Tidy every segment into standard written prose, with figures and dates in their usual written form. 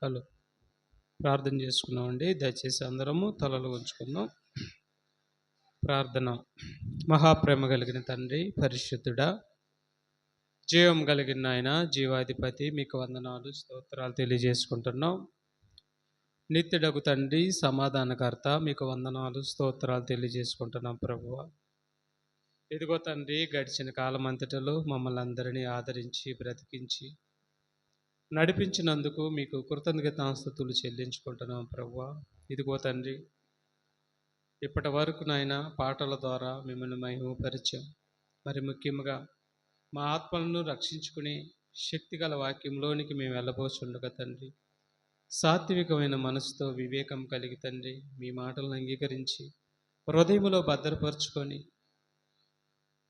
Hello ప్రార్థన చేసుకున్నామండి. దయచేసి అందరము తలలు ఉంచుకుందాం. ప్రార్థన. మహాప్రేమ కలిగిన తండ్రి, పరిశుద్ధుడా, జీవం కలిగిన ఆయన, జీవాధిపతి, మీకు వందనాలు స్తోత్రాలు తెలియజేసుకుంటున్నాం. నిత్యుడగు తండ్రి, సమాధానకర్త, మీకు వందనాలు స్తోత్రాలు తెలియజేసుకుంటున్నాం ప్రభువ. ఇదిగో తండ్రి, గడిచిన కాలం అంతటిలో మమ్మల్ని అందరినీ ఆదరించి బ్రతికించి నడిపించినందుకు మీకు కృతజ్ఞతాస్తుతులు చెల్లించుకుంటున్నాం ప్రభువా. ఇదిగో తండ్రి, ఇప్పటి వరకు నాయన పాటల ద్వారా మిమ్మల్ని మహిమపరిచాం. మరి ముఖ్యంగా మా ఆత్మలను రక్షించుకుని శక్తిగల వాక్యంలోనికి మేము వెళ్ళబోచుండగా తండ్రి, సాత్వికమైన మనసుతో వివేకం కలిగి తండ్రి మీ మాటలను అంగీకరించి హృదయంలో భద్రపరుచుకొని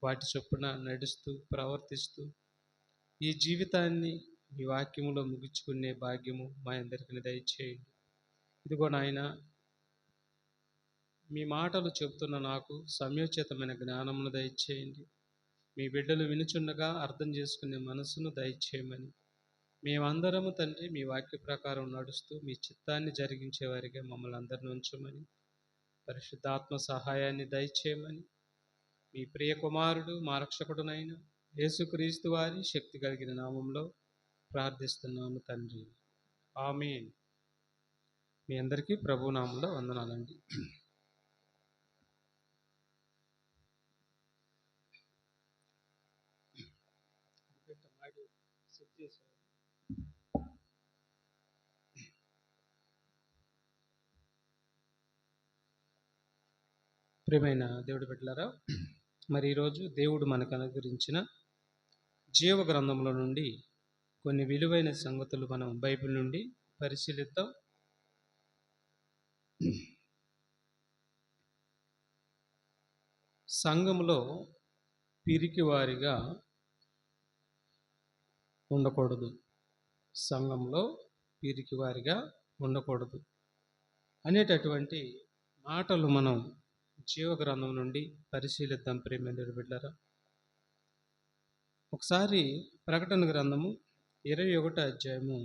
వాటి చొప్పున నడుస్తూ ప్రవర్తిస్తూ ఈ జీవితాన్ని మీ వాక్యములో ముగించుకునే భాగ్యము మా అందరికీ దయచేయండి. ఇదిగో నాయన, మీ మాటలు చెబుతున్న నాకు సమయోచితమైన జ్ఞానమును దయచేయండి. మీ బిడ్డలు వినుచుండగా అర్థం చేసుకునే మనసును దయచేయమని, మేమందరము తండ్రి మీ వాక్య ప్రకారం నడుస్తూ మీ చిత్తాన్ని జరిగించే వారిగా మమ్మల్ని అందరిని ఉంచమని, పరిశుద్ధాత్మ సహాయాన్ని దయచేయమని, మీ ప్రియ కుమారుడు మా రక్షకుడునైన యేసుక్రీస్తు వారి శక్తి కలిగిన నామంలో ప్రార్థిస్తున్నాము తండ్రి, ఆమేన్. మీ అందరికీ ప్రభు నామంలో వందనాలండి. ప్రియమైన దేవుడి బిడ్డలారా, మరి ఈరోజు దేవుడు మనకు అనుగ్రహించిన జీవ గ్రంథంలో నుండి కొన్ని విలువైన సంగతులు మనం బైబిల్ నుండి పరిశీలిద్దాం. సంఘంలో పిరికివారిగా ఉండకూడదు. సంఘంలో పిరికివారిగా ఉండకూడదు అనేటటువంటి మాటలు మనం జీవ గ్రంథం నుండి పరిశీలిద్దాం. ప్రేమైన బిడ్డలారా, ఒకసారి ప్రకటన గ్రంథము 21వ అధ్యాయము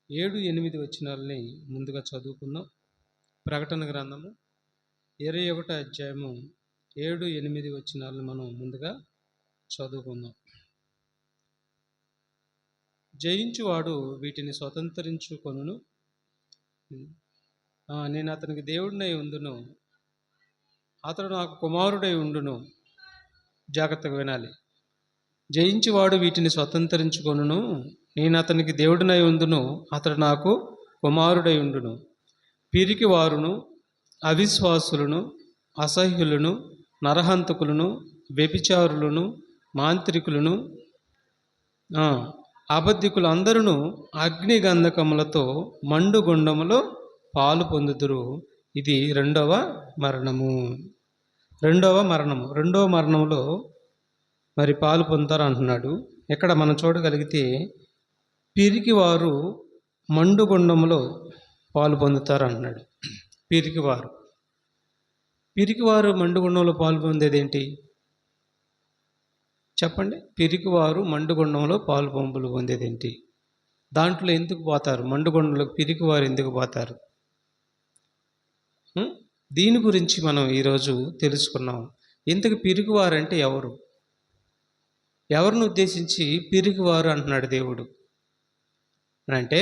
7-8 వచనాలని ముందుగా చదువుకుందాం. ప్రకటన గ్రంథము 21వ అధ్యాయము 7-8 వచనాలను మనం ముందుగా చదువుకుందాం. జయించువాడు వీటిని స్వతంత్రించుకొనును, నేను అతనికి దేవుడినై ఉండును, అతడు నాకు కుమారుడై ఉండును. జాగ్రత్తగా వినాలి. జయించువాడు వీటిని స్వతంత్రించుకొనును, నేను అతనికి దేవుడినై ఉండును, అతడు నాకు కుమారుడై ఉండును. పిరికి వారును, అవిశ్వాసులను, అసహ్యులను, నరహంతకులను, వ్యభిచారులను, మాంత్రికులను, అబద్ధికులు అందరూ అగ్నిగంధకములతో మండుగుండములో పాలు పొందుదురు. ఇది రెండవ మరణము. రెండవ మరణంలో మరి పాలు పొందుతారు అంటున్నాడు. ఇక్కడ మనం చూడగలిగితే పిరికివారు మండుగుండములో పాలు పొందుతారు అంటున్నాడు. పిరికివారు మండుగుండంలో పాలు పొందేది ఏంటి చెప్పండి? పిరికివారు మండుగుండంలో పాలు పంపులు పొందేది ఏంటి? దాంట్లో ఎందుకు పోతారు? మండుగుండంలో పిరికివారు ఎందుకు పోతారు? దీని గురించి మనం ఈరోజు తెలుసుకున్నాం. ఇంతకు పిరికివారు అంటే ఎవరు? ఎవరిని ఉద్దేశించి పిరికివారు అంటున్నాడు దేవుడు అంటే?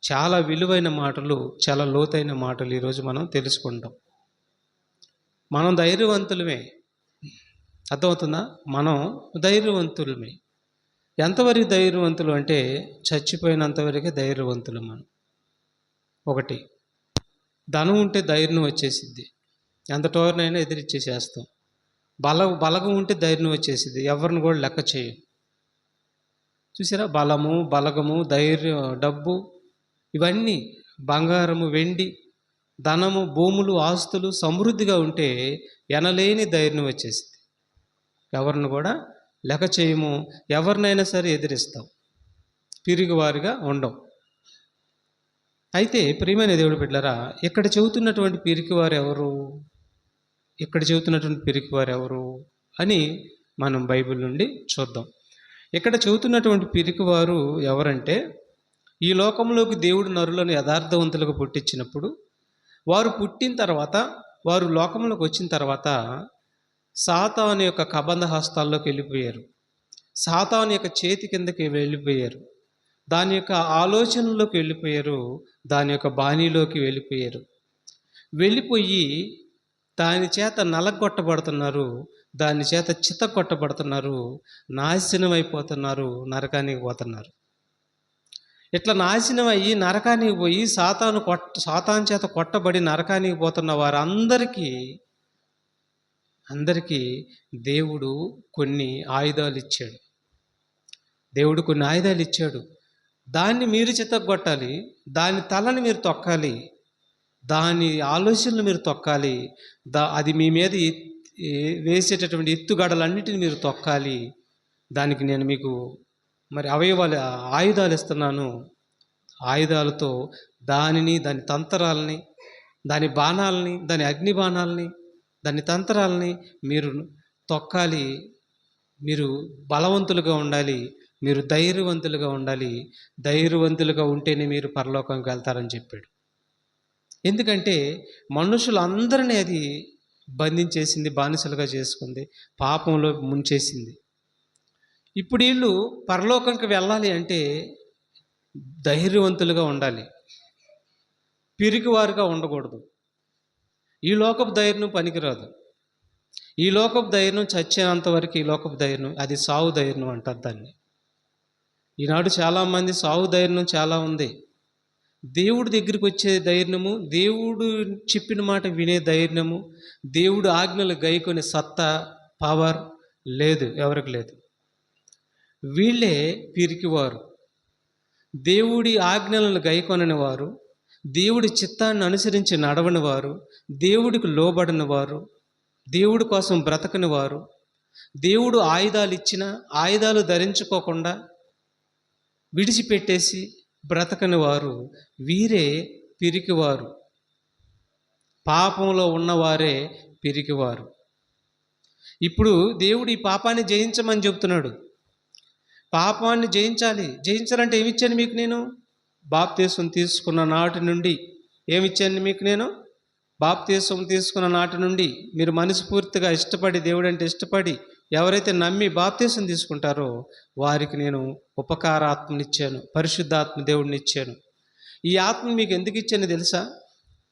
చాలా విలువైన మాటలు, చాలా లోతైన మాటలు ఈరోజు మనం తెలుసుకుంటాం. మనం ధైర్యవంతులమే, అర్థమవుతుందా? మనం ధైర్యవంతులమే. ఎంతవరకు ధైర్యవంతులు అంటే చచ్చిపోయినంతవరకే ధైర్యవంతులు మనం. ఒకటి, ధనం ఉంటే ధైర్యం వచ్చేసిద్ది, ఎంత టోర్నైనా ఎదిరిచ్చేసేస్తాం. బలగం ఉంటే ధైర్యం వచ్చేసిద్ది, ఎవరిని కూడా లెక్క చేయం. చూసారా? బలము, బలగము, ధైర్యం, డబ్బు, ఇవన్నీ బంగారము, వెండి, ధనము, భూములు, ఆస్తులు సమృద్ధిగా ఉంటే ఎనలేని ధైర్యం వచ్చేసింది. ఎవరిని కూడా లెక్క చేయము, ఎవరినైనా సరే ఎదిరిస్తాం, పిరిగివారిగా ఉండం. అయితే ప్రియమైన దేవుడు బిడ్డలారా, ఇక్కడ చెబుతున్నటువంటి పిరికివారు ఎవరు అని మనం బైబిల్ నుండి చూద్దాం. ఇక్కడ చెబుతున్నటువంటి పిరికివారు ఎవరంటే ఈ లోకంలోకి దేవుడు నరులను యథార్థవంతులుగా పుట్టించినప్పుడు వారు పుట్టిన తర్వాత, వారు లోకంలోకి వచ్చిన తర్వాత సాతాను యొక్క కబంధ హస్తాల్లోకి వెళ్ళిపోయారు. సాతాను యొక్క చేతి కిందకి వెళ్ళిపోయారు. దాని యొక్క ఆలోచనలోకి వెళ్ళిపోయారు. దాని యొక్క బాణీలోకి వెళ్ళిపోయారు. వెళ్ళిపోయి దాని చేత నలగొట్టబడుతున్నారు. దాని చేత చితగొట్టబడుతున్నారు. నాశనం అయిపోతున్నారు. నరకానికి పోతున్నారు. ఇట్లా నాశనం అయ్యి నరకానికి పోయి సాతాను చేత కొట్టబడి నరకానికి పోతున్న అందరికీ దేవుడు కొన్ని ఆయుధాలు ఇచ్చాడు. దేవుడు కొన్ని ఆయుధాలు ఇచ్చాడు. దాన్ని మీరు చితగొట్టాలి. దాని తలని మీరు తొక్కాలి. దాని ఆలోచనలు మీరు తొక్కాలి. అది మీ మీద వేసేటటువంటి ఎత్తుగడలన్నిటిని మీరు తొక్కాలి. దానికి నేను మీకు మరి ఆయుధాలు ఇస్తున్నాను. ఆయుధాలతో దాని తంత్రాలని, దాని బాణాలని, దాని అగ్ని బాణాలని, దాని తంత్రాలని మీరు తొక్కాలి. మీరు బలవంతులుగా ఉండాలి. మీరు ధైర్యవంతులుగా ఉండాలి. ధైర్యవంతులుగా ఉంటేనే మీరు పరలోకంకి వెళ్తారని చెప్పాడు. ఎందుకంటే మనుషులందరినీ అది బంధించేసింది, బానిసలుగా చేసుకుంది, పాపంలో ముంచేసింది. ఇప్పుడు వీళ్ళు పరలోకంకి వెళ్ళాలి అంటే ధైర్యవంతులుగా ఉండాలి. పిరికివారుగా ఉండకూడదు. ఈ లోకపు ధైర్యం పనికిరాదు. ఈ లోకపు ధైర్యం చచ్చేంత వరకు ఈ లోకపు ధైర్యం అది సావు ధైర్యం అంటారు దాన్ని. ఈనాడు చాలామంది సావు ధైర్యం చాలా ఉంది. దేవుడి దగ్గరికి వచ్చే ధైర్యము, దేవుడు చెప్పిన మాట వినే ధైర్యము, దేవుడు ఆజ్ఞలు గైకొనే సత్తా, పవర్ లేదు, ఎవరికి లేదు. వీళ్ళే పిరికివారు. దేవుడి ఆజ్ఞలను గైకొనని వారు, దేవుడి చిత్తాన్ని అనుసరించి నడవని వారు, దేవుడికి లోబడిన వారు, దేవుడి కోసం బ్రతకని వారు, దేవుడు ఆయుధాలు ఇచ్చిన ఆయుధాలు ధరించుకోకుండా విడిచిపెట్టేసి బ్రతకని వారు, వీరే పిరికివారు. పాపంలో ఉన్నవారే పిరికివారు. ఇప్పుడు దేవుడు ఈ పాపాన్ని జయించమని చెప్తున్నాడు. పాపాన్ని జయించాలంటే ఏమిచ్చాను మీకు నేను? బాప్తీసం తీసుకున్న నాటి నుండి ఏమిచ్చాను మీకు నేను? బాప్తీసం తీసుకున్న నాటి నుండి మీరు మనస్ఫూర్తిగా ఇష్టపడి, దేవుడు అంటే ఇష్టపడి ఎవరైతే నమ్మి బాప్తీసం తీసుకుంటారో వారికి నేను ఉపకారాత్మనిచ్చాను, పరిశుద్ధాత్మ దేవుడిని ఇచ్చాను. ఈ ఆత్మ మీకు ఎందుకు ఇచ్చాను తెలుసా?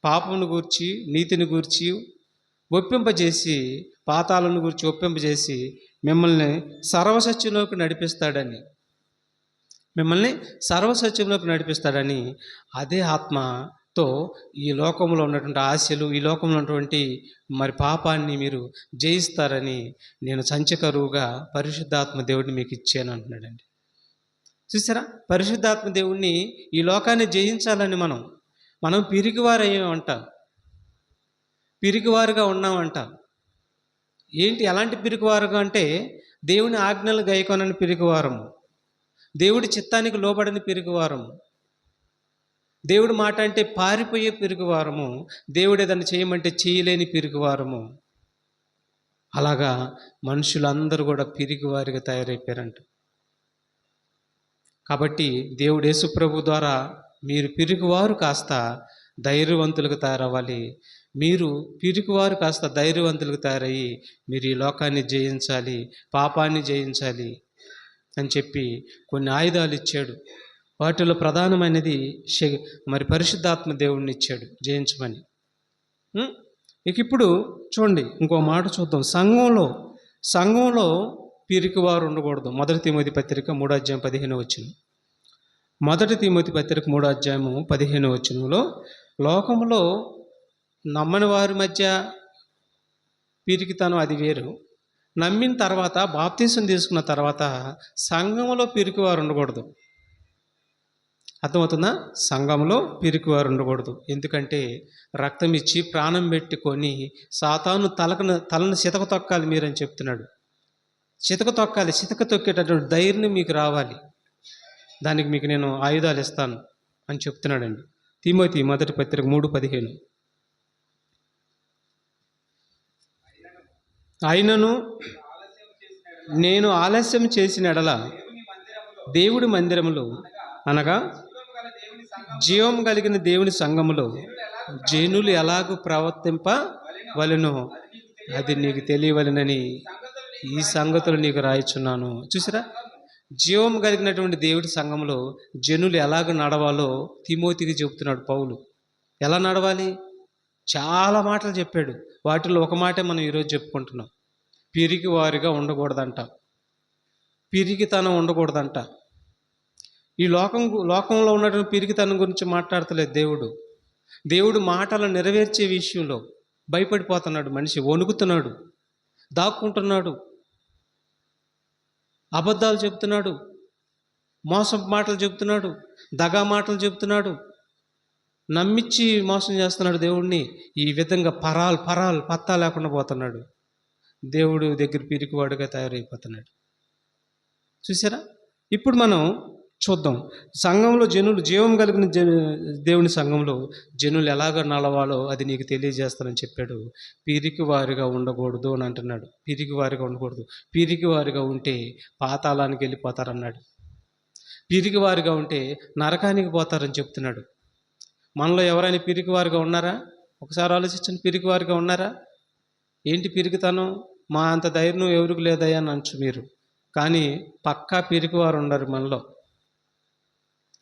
పాపమును గూర్చి, నీతిని గూర్చి ఒప్పింపజేసి, పాతాలను గూర్చి ఒప్పింపజేసి మిమ్మల్ని సర్వసత్యంలోకి నడిపిస్తాడని, అదే ఆత్మతో ఈ లోకంలో ఉన్నటువంటి ఆశలు, ఈ లోకంలో ఉన్నటువంటి మరి పాపాన్ని మీరు జయిస్తారని నేను సంచకరువుగా పరిశుద్ధాత్మ దేవుడిని మీకు ఇచ్చాను అంటున్నాడండి. చూసారా? పరిశుద్ధాత్మ దేవుడిని ఈ లోకాన్ని జయించాలని మనం పిరికివారుగా ఉన్నామంట. ఏంటి ఎలాంటి పిరికివారుగా అంటే, దేవుని ఆజ్ఞలు గైకొనని పిరికివారము, దేవుడి చిత్తానికి లోబడని పిరికివారము, దేవుడి మాట అంటే పారిపోయే పిరికివారము, దేవుడు ఏదైనా చేయమంటే చేయలేని పిరికివారము. అలాగా మనుషులందరూ కూడా పిరికివారిగా తయారైపోయారంట. కాబట్టి దేవుడు యేసు ప్రభు ద్వారా మీరు పిరికివారు కాస్త ధైర్యవంతులుగా తయారవ్వాలి. మీరు పిరికివారు కాస్త ధైర్యవంతులుగా తయారయ్యి మీరు ఈ లోకాన్ని జయించాలి, పాపాన్ని జయించాలి అని చెప్పి కొన్ని ఆయుధాలు ఇచ్చాడు. వాటిలో ప్రధానమైనది మరి పరిశుద్ధాత్మ దేవుడిని ఇచ్చాడు జయించమని. ఇక ఇప్పుడు చూడండి, ఇంకో మాట చూద్దాం. సంఘంలో పిరికివారు ఉండకూడదు. 1 తిమోతి పత్రిక 3:15 1 తిమోతి పత్రిక 3:15 లోకంలో నమ్మని వారి మధ్య పిరికితనం అది వేరు. నమ్మిన తర్వాత, బాప్తీసం తీసుకున్న తర్వాత సంఘంలో పిరికివారు ఉండకూడదు. అర్థమవుతుందా? సంఘంలో పిరికివారు ఉండకూడదు. ఎందుకంటే రక్తం ఇచ్చి ప్రాణం పెట్టుకొని సాతాను తలను చితక తొక్కాలి మీరని చెప్తున్నాడు. చితక తొక్కేటటువంటి ధైర్యం మీకు రావాలి. దానికి మీకు నేను ఆయుధాలు ఇస్తాను అని చెప్తున్నాడండి. తిమోతి 1 పత్రిక 3:15 అయినను నేను ఆలస్యం చేసిన ఎడల దేవుడి మందిరములో అనగా జీవం కలిగిన దేవుని సంఘములో జనులు ఎలాగూ ప్రవర్తింపవలెనో అది నీకు తెలియవలెనని ఈ సంగతులు నీకు రాయిచున్నాను. చూసారా, జీవం కలిగినటువంటి దేవుడి సంఘంలో జనులు ఎలాగ నడవాలో తిమోతికి చెబుతున్నాడు పౌలు. ఎలా నడవాలి? చాలా మాటలు చెప్పాడు. వాటిలో ఒక మాటే మనం ఈరోజు చెప్పుకుంటున్నాం. పిరికి వారిగా ఉండకూడదంట, పిరికితనం ఉండకూడదంట. ఈ లోకంలో ఉన్నటువంటి పిరికితనం గురించి మాట్లాడతలేదు దేవుడు. దేవుడు మాటలు నెరవేర్చే విషయంలో భయపడిపోతున్నాడు. మనిషి వణుకుతున్నాడు, దాక్కుంటున్నాడు, అబద్ధాలు చెప్తున్నాడు, మోసం మాటలు చెప్తున్నాడు, దగా మాటలు చెప్తున్నాడు, నమ్మించి మోసం చేస్తున్నాడు దేవుడిని. ఈ విధంగా పరాలు పత్తా లేకుండా పోతున్నాడు. దేవుడు దగ్గర పిరికివాడుగా తయారైపోతున్నాడు. చూసారా? ఇప్పుడు మనం చూద్దాం, సంఘంలో జనులు, జీవం కలిగిన దేవుని సంఘంలో జనులు ఎలాగ నడవాలో అది నీకు తెలియజేస్తానని చెప్పాడు. పిరికి వారిగా ఉండకూడదు అని అంటున్నాడు. పిరికి వారిగా ఉండకూడదు. పిరికి వారిగా ఉంటే పాతాళానికి వెళ్ళిపోతారన్నాడు. పిరికి వారిగా ఉంటే నరకానికి పోతారని చెప్తున్నాడు. మనలో ఎవరైనా పిరికి వారిగా ఉన్నారా? ఒకసారి ఆలోచించండి. పిరికి వారిగా ఉన్నారా? ఏంటి పిరికితనం? మా అంత ధైర్యం ఎవరికి లేదయ్యా అని అనొచ్చు మీరు, కానీ పక్కా పిరికి వారు ఉండరు మనలో.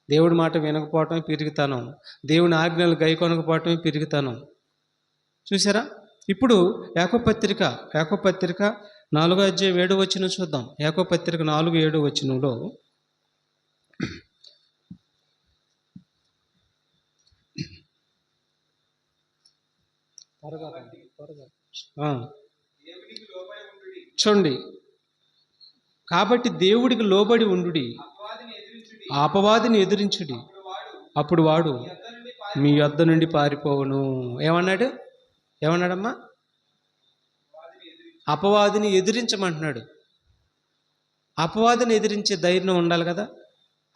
దేవుడి మాట వినకపోవటమే పిరికితనం, దేవుని ఆజ్ఞలు గైకొనకపోవటమే పిరికితనం. చూసారా? ఇప్పుడు యాకోబు పత్రిక 4:7 చూద్దాం. యాకోబు పత్రిక 4:7 చూడండి. కాబట్టి దేవుడికి లోబడి ఉండుడి, అపవాదిని ఎదిరించుడి, అప్పుడు వాడు మీ యొద్ద నుండి పారిపోవును. ఏమన్నాడమ్మా? అపవాదిని ఎదిరించమంటున్నాడు. అపవాదిని ఎదిరించే ధైర్యం ఉండాలి కదా.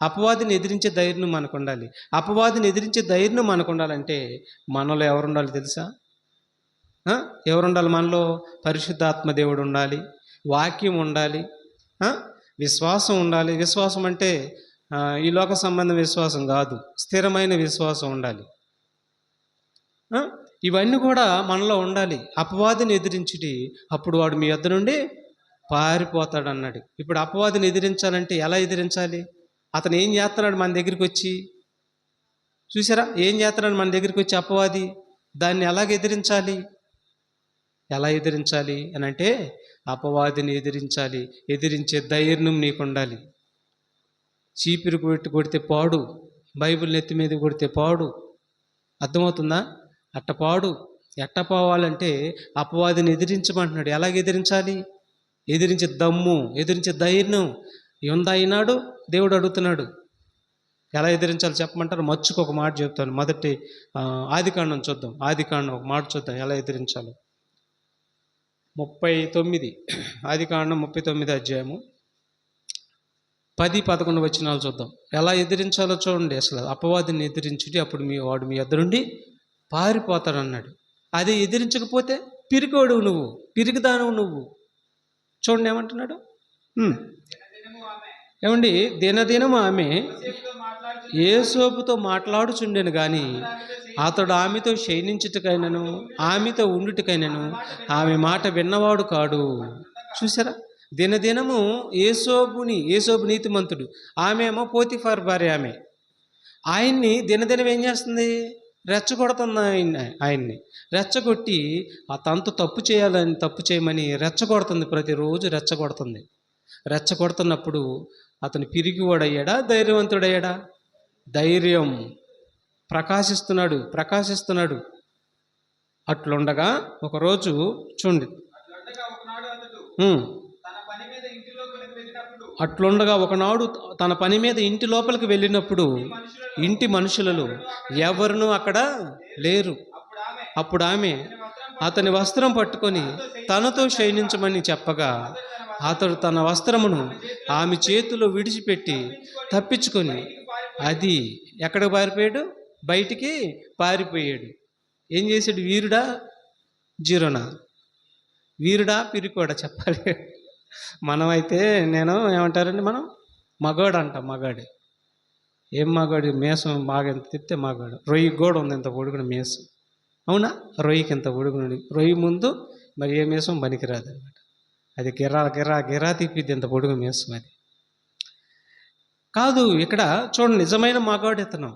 అపవాదిని ఎదిరించే ధైర్యం మనకు ఉండాలి. అపవాదిని ఎదిరించే ధైర్యం మనకు ఉండాలంటే మనలో ఎవరు ఉండాలి తెలుసా? ఎవరుండాలి మనలో? పరిశుద్ధాత్మ దేవుడు ఉండాలి, వాక్యం ఉండాలి, విశ్వాసం ఉండాలి. విశ్వాసం అంటే ఈ లోక సంబంధ విశ్వాసం కాదు, స్థిరమైన విశ్వాసం ఉండాలి. ఇవన్నీ కూడా మనలో ఉండాలి. అపవాదిని ఎదిరించుడి, అప్పుడు వాడు మీ యొద్ద నుండి పారిపోతాడు అన్నాడు. ఇప్పుడు అపవాదిని ఎదిరించాలంటే ఎలా ఎదిరించాలి? అతను ఏం చేస్తున్నాడు మన దగ్గరికి వచ్చి? చూసారా, ఏం చేస్తున్నాడు మన దగ్గరికి వచ్చి అపవాది? దాన్ని ఎలాగ ఎదిరించాలి? ఎలా ఎదిరించాలి అని అంటే అపవాదిని ఎదిరించాలి. ఎదిరించే ధైర్యం నీకు ఉండాలి. చీపిరి కొట్టి కొడితే పాడు, బైబిల్ నెత్తి మీద కొడితే పాడు. అర్థమవుతుందా? అట్ట పాడు. ఎట్ట పోవాలంటే అపవాదిని ఎదిరించమంటున్నాడు. ఎలాగ ఎదిరించాలి? ఎదిరించే దమ్ము, ఎదిరించే ధైర్యం ఉందా అయినాడు దేవుడు అడుగుతున్నాడు. ఎలా ఎదిరించాలి చెప్పమంటారు? మచ్చుకు ఒక మాట చెప్తాను. మొదటి ఆదికాండం చూద్దాం. ఆదికాండం ఒక మాట చూద్దాం ఎలా ఎదిరించాలో. 39 ఆదికాండం 39 10-11 చూద్దాం. ఎలా ఎదిరించాలో చూడండి. అసలు అపవాదిని ఎదిరించుడి, అప్పుడు వాడు మీ యొద్ద నుండి పారిపోతాడు అన్నాడు. అది ఎదిరించకపోతే పిరికోడు నువ్వు, పిరికిదానవు నువ్వు. చూడండి ఏమంటున్నాడు. ఏమండి, దినదినము ఆమె యోసేపుతో మాట్లాడుచుండెను కానీ అతడు ఆమెతో శయనించుటకైనను ఆమెతో ఉండుటకైనను ఆమె మాట విన్నవాడు కాడు. చూసారా? దినదినము యోసేపు నీతిమంతుడు, ఆమె ఏమో పోతిఫర్ భార్య. ఆయన్ని దినదినం ఏం చేస్తుంది? రెచ్చగొడుతుంది. ఆయన్ని రెచ్చగొట్టి ఆ తనతో తప్పు చేయమని రెచ్చగొడుతుంది. ప్రతిరోజు రెచ్చగొడుతుంది. రెచ్చగొడుతున్నప్పుడు అతను పిరిగివాడయ్యాడా, ధైర్యవంతుడయ్యాడా? ధైర్యం. ప్రకాశిస్తున్నాడు. అట్లుండగా ఒకరోజు చూడండి, అట్లుండగా ఒకనాడు తన పని మీద ఇంటి లోపలికి వెళ్ళినప్పుడు ఇంటి మనుషులలో ఎవరునూ అక్కడ లేరు. అప్పుడు ఆమె అతని వస్త్రం పట్టుకొని తనతో శయనించమని చెప్పగా అతడు తన వస్త్రమును ఆమె చేతిలో విడిచిపెట్టి తప్పించుకొని అది ఎక్కడికి పారిపోయాడు? బయటికి పారిపోయాడు. ఏం చేశాడు? వీరుడా జీరోనా? వీరుడా పిరికోడా చెప్పాలి. మనమైతే ఏమంటారండి, మనం మగాడు అంటాం. మగాడు ఏం మగాడు? మేసం బాగా ఎంత తిప్పితే మగాడు. రొయ్యి కూడా ఉంది ఇంత పొడుగున మేసం. అవునా? రొయ్యికి ఇంత పొడుగున. రొయ్యి ముందు మరి ఏ మేసం పనికిరాదు అనమాట. అది గిరా గిరా గిరా తిప్పిద్ది ఇంత పొడుగు మేసం. అది కాదు. ఇక్కడ చూడండి, నిజమైన మగాడు ఇతను.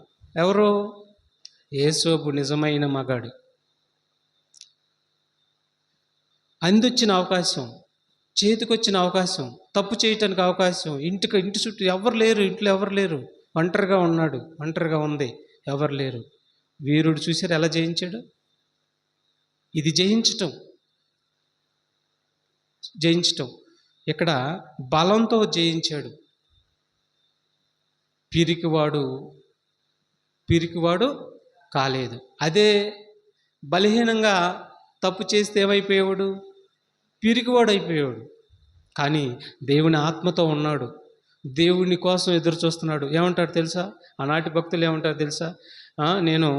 ఎవరు? యేసోబు నిజమైన మగాడు. అందొచ్చిన అవకాశం, చేతికొచ్చిన అవకాశం, తప్పు చేయటానికి అవకాశం. ఇంటి చుట్టూ ఎవరు లేరు, ఇంట్లో ఎవరు లేరు, ఒంటరిగా ఉన్నాడు, ఒంటరిగా ఉంది, ఎవరు లేరు. వీరుడు చూసారు ఎలా జయించాడు? ఇది జయించటం. ఇక్కడ బలంతో జయించాడు. పిరికివాడు కాలేదు. అదే బలహీనంగా తప్పు చేస్తే ఏమైపోయేవాడు? పిరికివాడు అయిపోయేవాడు. కానీ దేవుని ఆత్మతో ఉన్నాడు, దేవుని కోసం ఎదురు చూస్తున్నాడు. ఏమంటాడు తెలుసా? ఆనాటి భక్తులు ఏమంటారు తెలుసా? నేను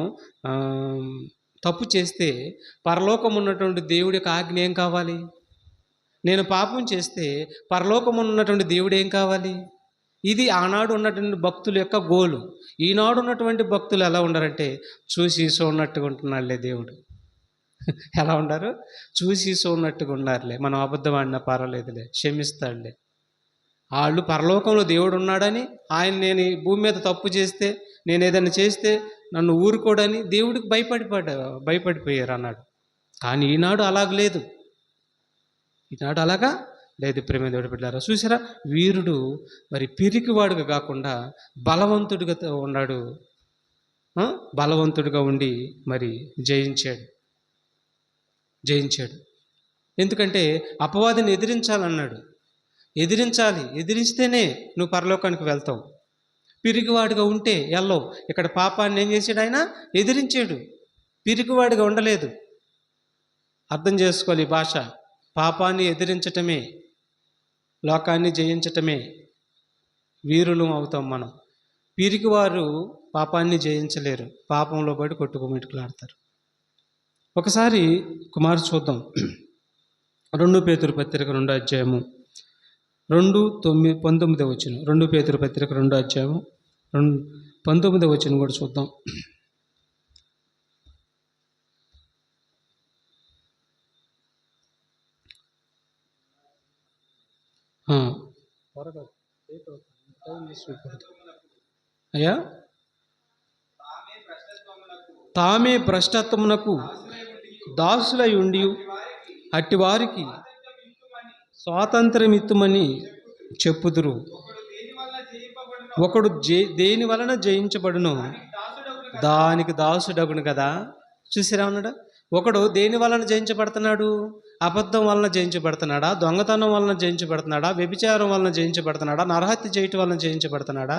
తప్పు చేస్తే పరలోకం ఉన్నటువంటి దేవుడి యొక్క ఆజ్ఞ ఏం కావాలి? నేను పాపం చేస్తే పరలోకం ఉన్నటువంటి దేవుడు ఏం కావాలి? ఇది ఆనాడు ఉన్నటువంటి భక్తుల యొక్క గోలు. ఈనాడు ఉన్నటువంటి భక్తులు ఎలా ఉండారంటే చూసి చూడనట్టుగా ఉంటున్నాడులే దేవుడు. ఎలా ఉండారు? చూసి చూడనట్టుగా ఉన్నారులే, మనం అబద్ధం ఆడినా పర్వాలేదులే, క్షమిస్తాడులే. వాళ్ళు పరలోకంలో దేవుడు ఉన్నాడని, నేను ఈ భూమి మీద తప్పు చేస్తే, నేను ఏదైనా చేస్తే నన్ను ఊరుకోడని దేవుడికి భయపడిపోయారు అన్నాడు. కానీ ఈనాడు అలాగలేదు. ఈనాడు అలాగా లేదు. ప్రేమ దేవుడి బిడ్డలారా, చూసారా? వీరుడు మరి పిరికివాడుగా కాకుండా బలవంతుడిగా ఉన్నాడు. బలవంతుడిగా ఉండి మరి జయించాడు. ఎందుకంటే అపవాదిని ఎదిరించాలన్నాడు. ఎదిరిస్తేనే నువ్వు పరలోకానికి వెళ్తావు. పిరికివాడిగా ఉంటే వెళ్ళవు. ఇక్కడ పాపాన్ని ఏం చేశాడు? ఆయన ఎదిరించాడు. పిరికివాడిగా ఉండలేదు. అర్థం చేసుకోవాలి ఈ భాష. పాపాన్ని ఎదిరించటమే, లోకాన్ని జయించటమే వీరులు అవుతాం మనం. పిరికివారు పాపాన్ని జయించలేరు, పాపంలో పడి కొట్టుకుమిట్టుకులాడతారు. ఒకసారి కుమారు చూద్దాం. 2 పేతురు పత్రిక 2వ అధ్యాయము 19వ వచనం. 2 పేతురు పత్రిక 2వ అధ్యాయము 19వ వచనం కూడా చూద్దాం. అయ్యా, తామే భ్రష్టత్వమునకు దాసులై ఉండి అట్టి వారికి స్వాతంత్రం ఇత్తుమని చెప్పుదురు. ఒకడు దేని వలన జయించబడును దానికి దాసుడగును కదా. చూసిరా ఉన్నాడా? ఒకడు దేని వలన జయించబడుతున్నాడు? అబద్ధం వలన జయించబడుతున్నాడా? దొంగతనం వలన జయించబడుతున్నాడా? వ్యభిచారం వలన జయించబడుతున్నాడా? నరహత్య చేయటం వలన జయించబడుతున్నాడా?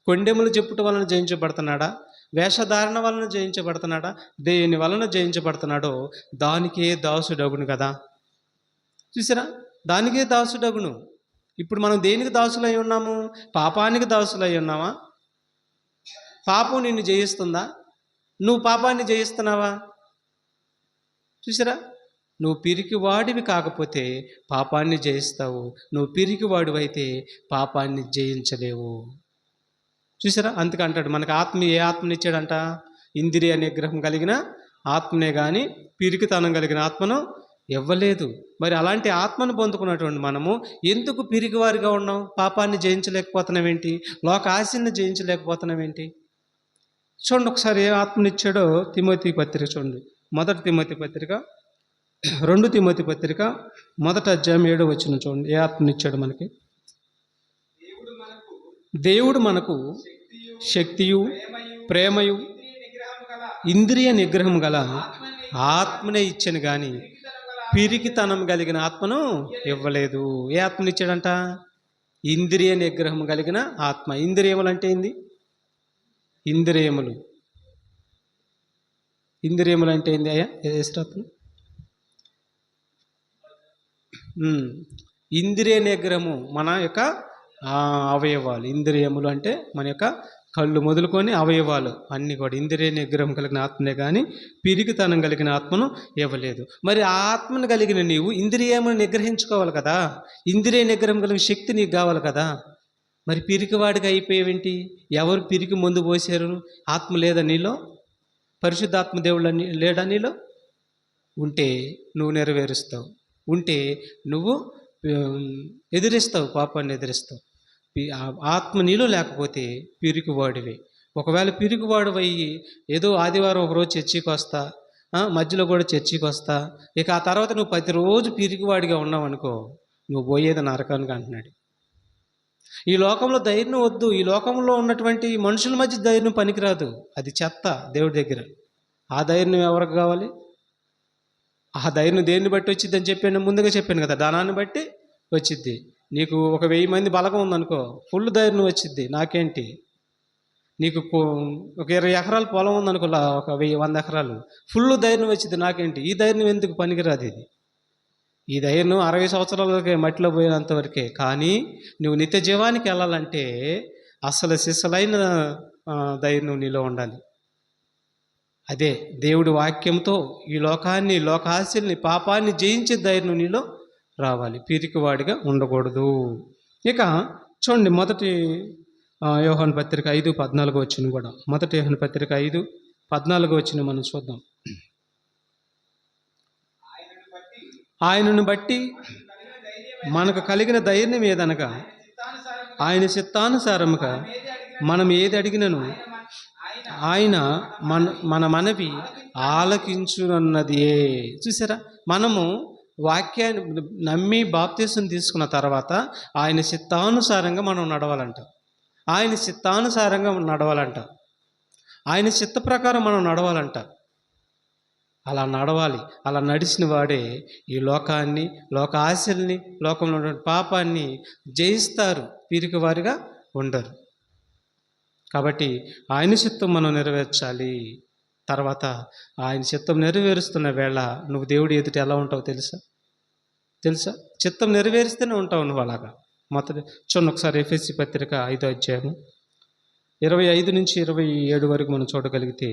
కొండెములు చెప్పుట వలన జయించబడుతున్నాడా? వేషధారణ వలన జయించబడుతున్నాడా? దేని వలన జయించబడుతున్నాడో దానికే దాసుడగును కదా. చూసారా? దానికే దాసుడగును. ఇప్పుడు మనం దేనికి దాసులై ఉన్నాము? పాపానికి దాసులై ఉన్నామా? పాపం నిన్ను జయిస్తుందా? నువ్వు పాపాన్ని జయిస్తున్నావా? చూసారా? నువ్వు పిరికివాడివి కాకపోతే పాపాన్ని జయిస్తావు. నువ్వు పిరికివాడివైతే పాపాన్ని జయించలేవు. చూసారా? అందుకే అంటాడు, మనకు ఏ ఆత్మనిచ్చాడంట? ఇంద్రియ నిగ్రహం కలిగిన ఆత్మనే కానీ పిరికితనం కలిగిన ఆత్మను ఇవ్వలేదు. మరి అలాంటి ఆత్మను పొందుకున్నటువంటి మనము ఎందుకు పిరికివారిగా ఉన్నాం? పాపాన్ని జయించలేకపోతున్నామేంటి? లోక ఆశని జయించలేకపోతున్నామేంటి? చూడండి ఒకసారి ఏ ఆత్మనిచ్చాడో తిమోతి పత్రిక చూడండి. 1 తిమోతి పత్రిక 2 తిమోతి పత్రిక 1వ అధ్యాయం 7వ వచనం చూడండి. ఏ ఆత్మనిచ్చాడు మనకి? దేవుడు మనకు శక్తియు ప్రేమయు ఇంద్రియ నిగ్రహం గల ఆత్మనే ఇచ్చను కానీ పిరికితనం కలిగిన ఆత్మను ఇవ్వలేదు. ఏ ఆత్మనిచ్చాడంట? ఇంద్రియ నిగ్రహం కలిగిన ఆత్మ. ఇంద్రియములు అంటే ఏంది? ఇంద్రియములు అంటే ఏంది అయ్యా? ఏస్తాత్మ ఇంద్రియ నిగ్రహము మన యొక్క అవయవాలు. ఇంద్రియములు అంటే మన యొక్క కళ్ళు మొదలుకొని అవయవాలు అన్నీ కూడా ఇంద్రియ నిగ్రహం కలిగిన ఆత్మనే కానీ పిరికితనం కలిగిన ఆత్మను ఇవ్వలేదు. మరి ఆ ఆత్మను కలిగిన నీవు ఇంద్రియమును నిగ్రహించుకోవాలి కదా. ఇంద్రియ నిగ్రహం కలిగిన శక్తి నీకు కావాలి కదా. మరి పిరికివాడిగా అయిపోయేవేంటి? ఎవరు పిరికి ముందు పోసారు? ఆత్మ లేదా నీలో? పరిశుద్ధాత్మ దేవుడు లేడా నీలో? ఉంటే నువ్వు నెరవేరుస్తావు, ఉంటే నువ్వు ఎదిరిస్తావు, పాపాన్ని ఎదిరిస్తావు. ఆత్మ నీలో లేకపోతే పిరికివాడివి. ఒకవేళ పిరికివాడు అయ్యి ఏదో ఆదివారం ఒకరోజు చర్చికి వస్తా, మధ్యలో కూడా చర్చికి వస్తా, ఇక ఆ తర్వాత నువ్వు ప్రతిరోజు పిరికివాడిగా ఉన్నావు అనుకో, నువ్వు పోయేది నరకానికి అంటున్నాడు. ఈ లోకంలో ధైర్యం వద్దు. ఈ లోకంలో ఉన్నటువంటి మనుషుల మధ్య ధైర్యం పనికిరాదు, అది చెత్త దేవుడి దగ్గర. ఆ ధైర్యం ఎవరికి కావాలి? ఆ ధైర్యం దేన్ని బట్టి వచ్చింది అని చెప్పాను, ముందుగా చెప్పాను కదా, ధనాన్ని బట్టి వచ్చిద్ది. నీకు ఒక 1000 మంది బలగం ఉందనుకో, ఫుల్ ధైర్యం వచ్చిద్ది, నాకేంటి. నీకు ఒక 20 ఎకరాల పొలం ఉందనుకో, ఒక 100 ఎకరాలు, ఫుల్ ధైర్యం వచ్చింది, నాకేంటి. ఈ ధైర్యం ఎందుకు పనికిరాదు. ఈ ధైర్యం 60 సంవత్సరాలకే మట్టిలో పోయినంత వరకే. కానీ నువ్వు నిత్య జీవానికి వెళ్ళాలంటే అసలు సిసలైన ధైర్యం నీలో ఉండాలి. అదే దేవుడి వాక్యంతో ఈ లోకాన్ని, లోకాశల్ని, పాపాన్ని జయించే ధైర్యం నీలో రావాలి. పిరికివాడిగా ఉండకూడదు. ఇక చూడండి, మొదటి యోహాను పత్రిక 5:14 వచ్చిన కూడా, మొదటి యోహాను పత్రిక 5:14 వచ్చిన మనం చూద్దాం. ఆయనను బట్టి మనకు కలిగిన ధైర్యం ఏదనగా, ఆయన చిత్తానుసారముగా మనం ఏది అడిగినను ఆయన మన మనవి ఆలకించున్నదే. చూసారా, మనము వాక్యాన్ని నమ్మి బాప్తీసం తీసుకున్న తర్వాత ఆయన చిత్తానుసారంగా మనం నడవాలంట. ఆయన చిత్తానుసారంగా నడవాలంట. ఆయన చిత్త ప్రకారం మనం నడవాలంట. అలా నడవాలి. అలా నడిచిన వాడే ఈ లోకాన్ని, లోక ఆశల్ని, లోకంలో ఉన్న పాపాన్ని జయిస్తారు, పిరికి వారిగా ఉండరు. కాబట్టి ఆయన చిత్తం మనం నెరవేర్చాలి. తర్వాత ఆయన చిత్తం నెరవేరుస్తున్న వేళ నువ్వు దేవుడి ఎదుట ఎలా ఉంటావు తెలుసా? చిత్తం నెరవేరిస్తేనే ఉంటావు నువ్వు అలాగా. చూడండి ఒకసారి ఎఫెసీ పత్రిక 5వ అధ్యాయం 25 నుంచి 27 వరకు మనం చూడగలిగితే,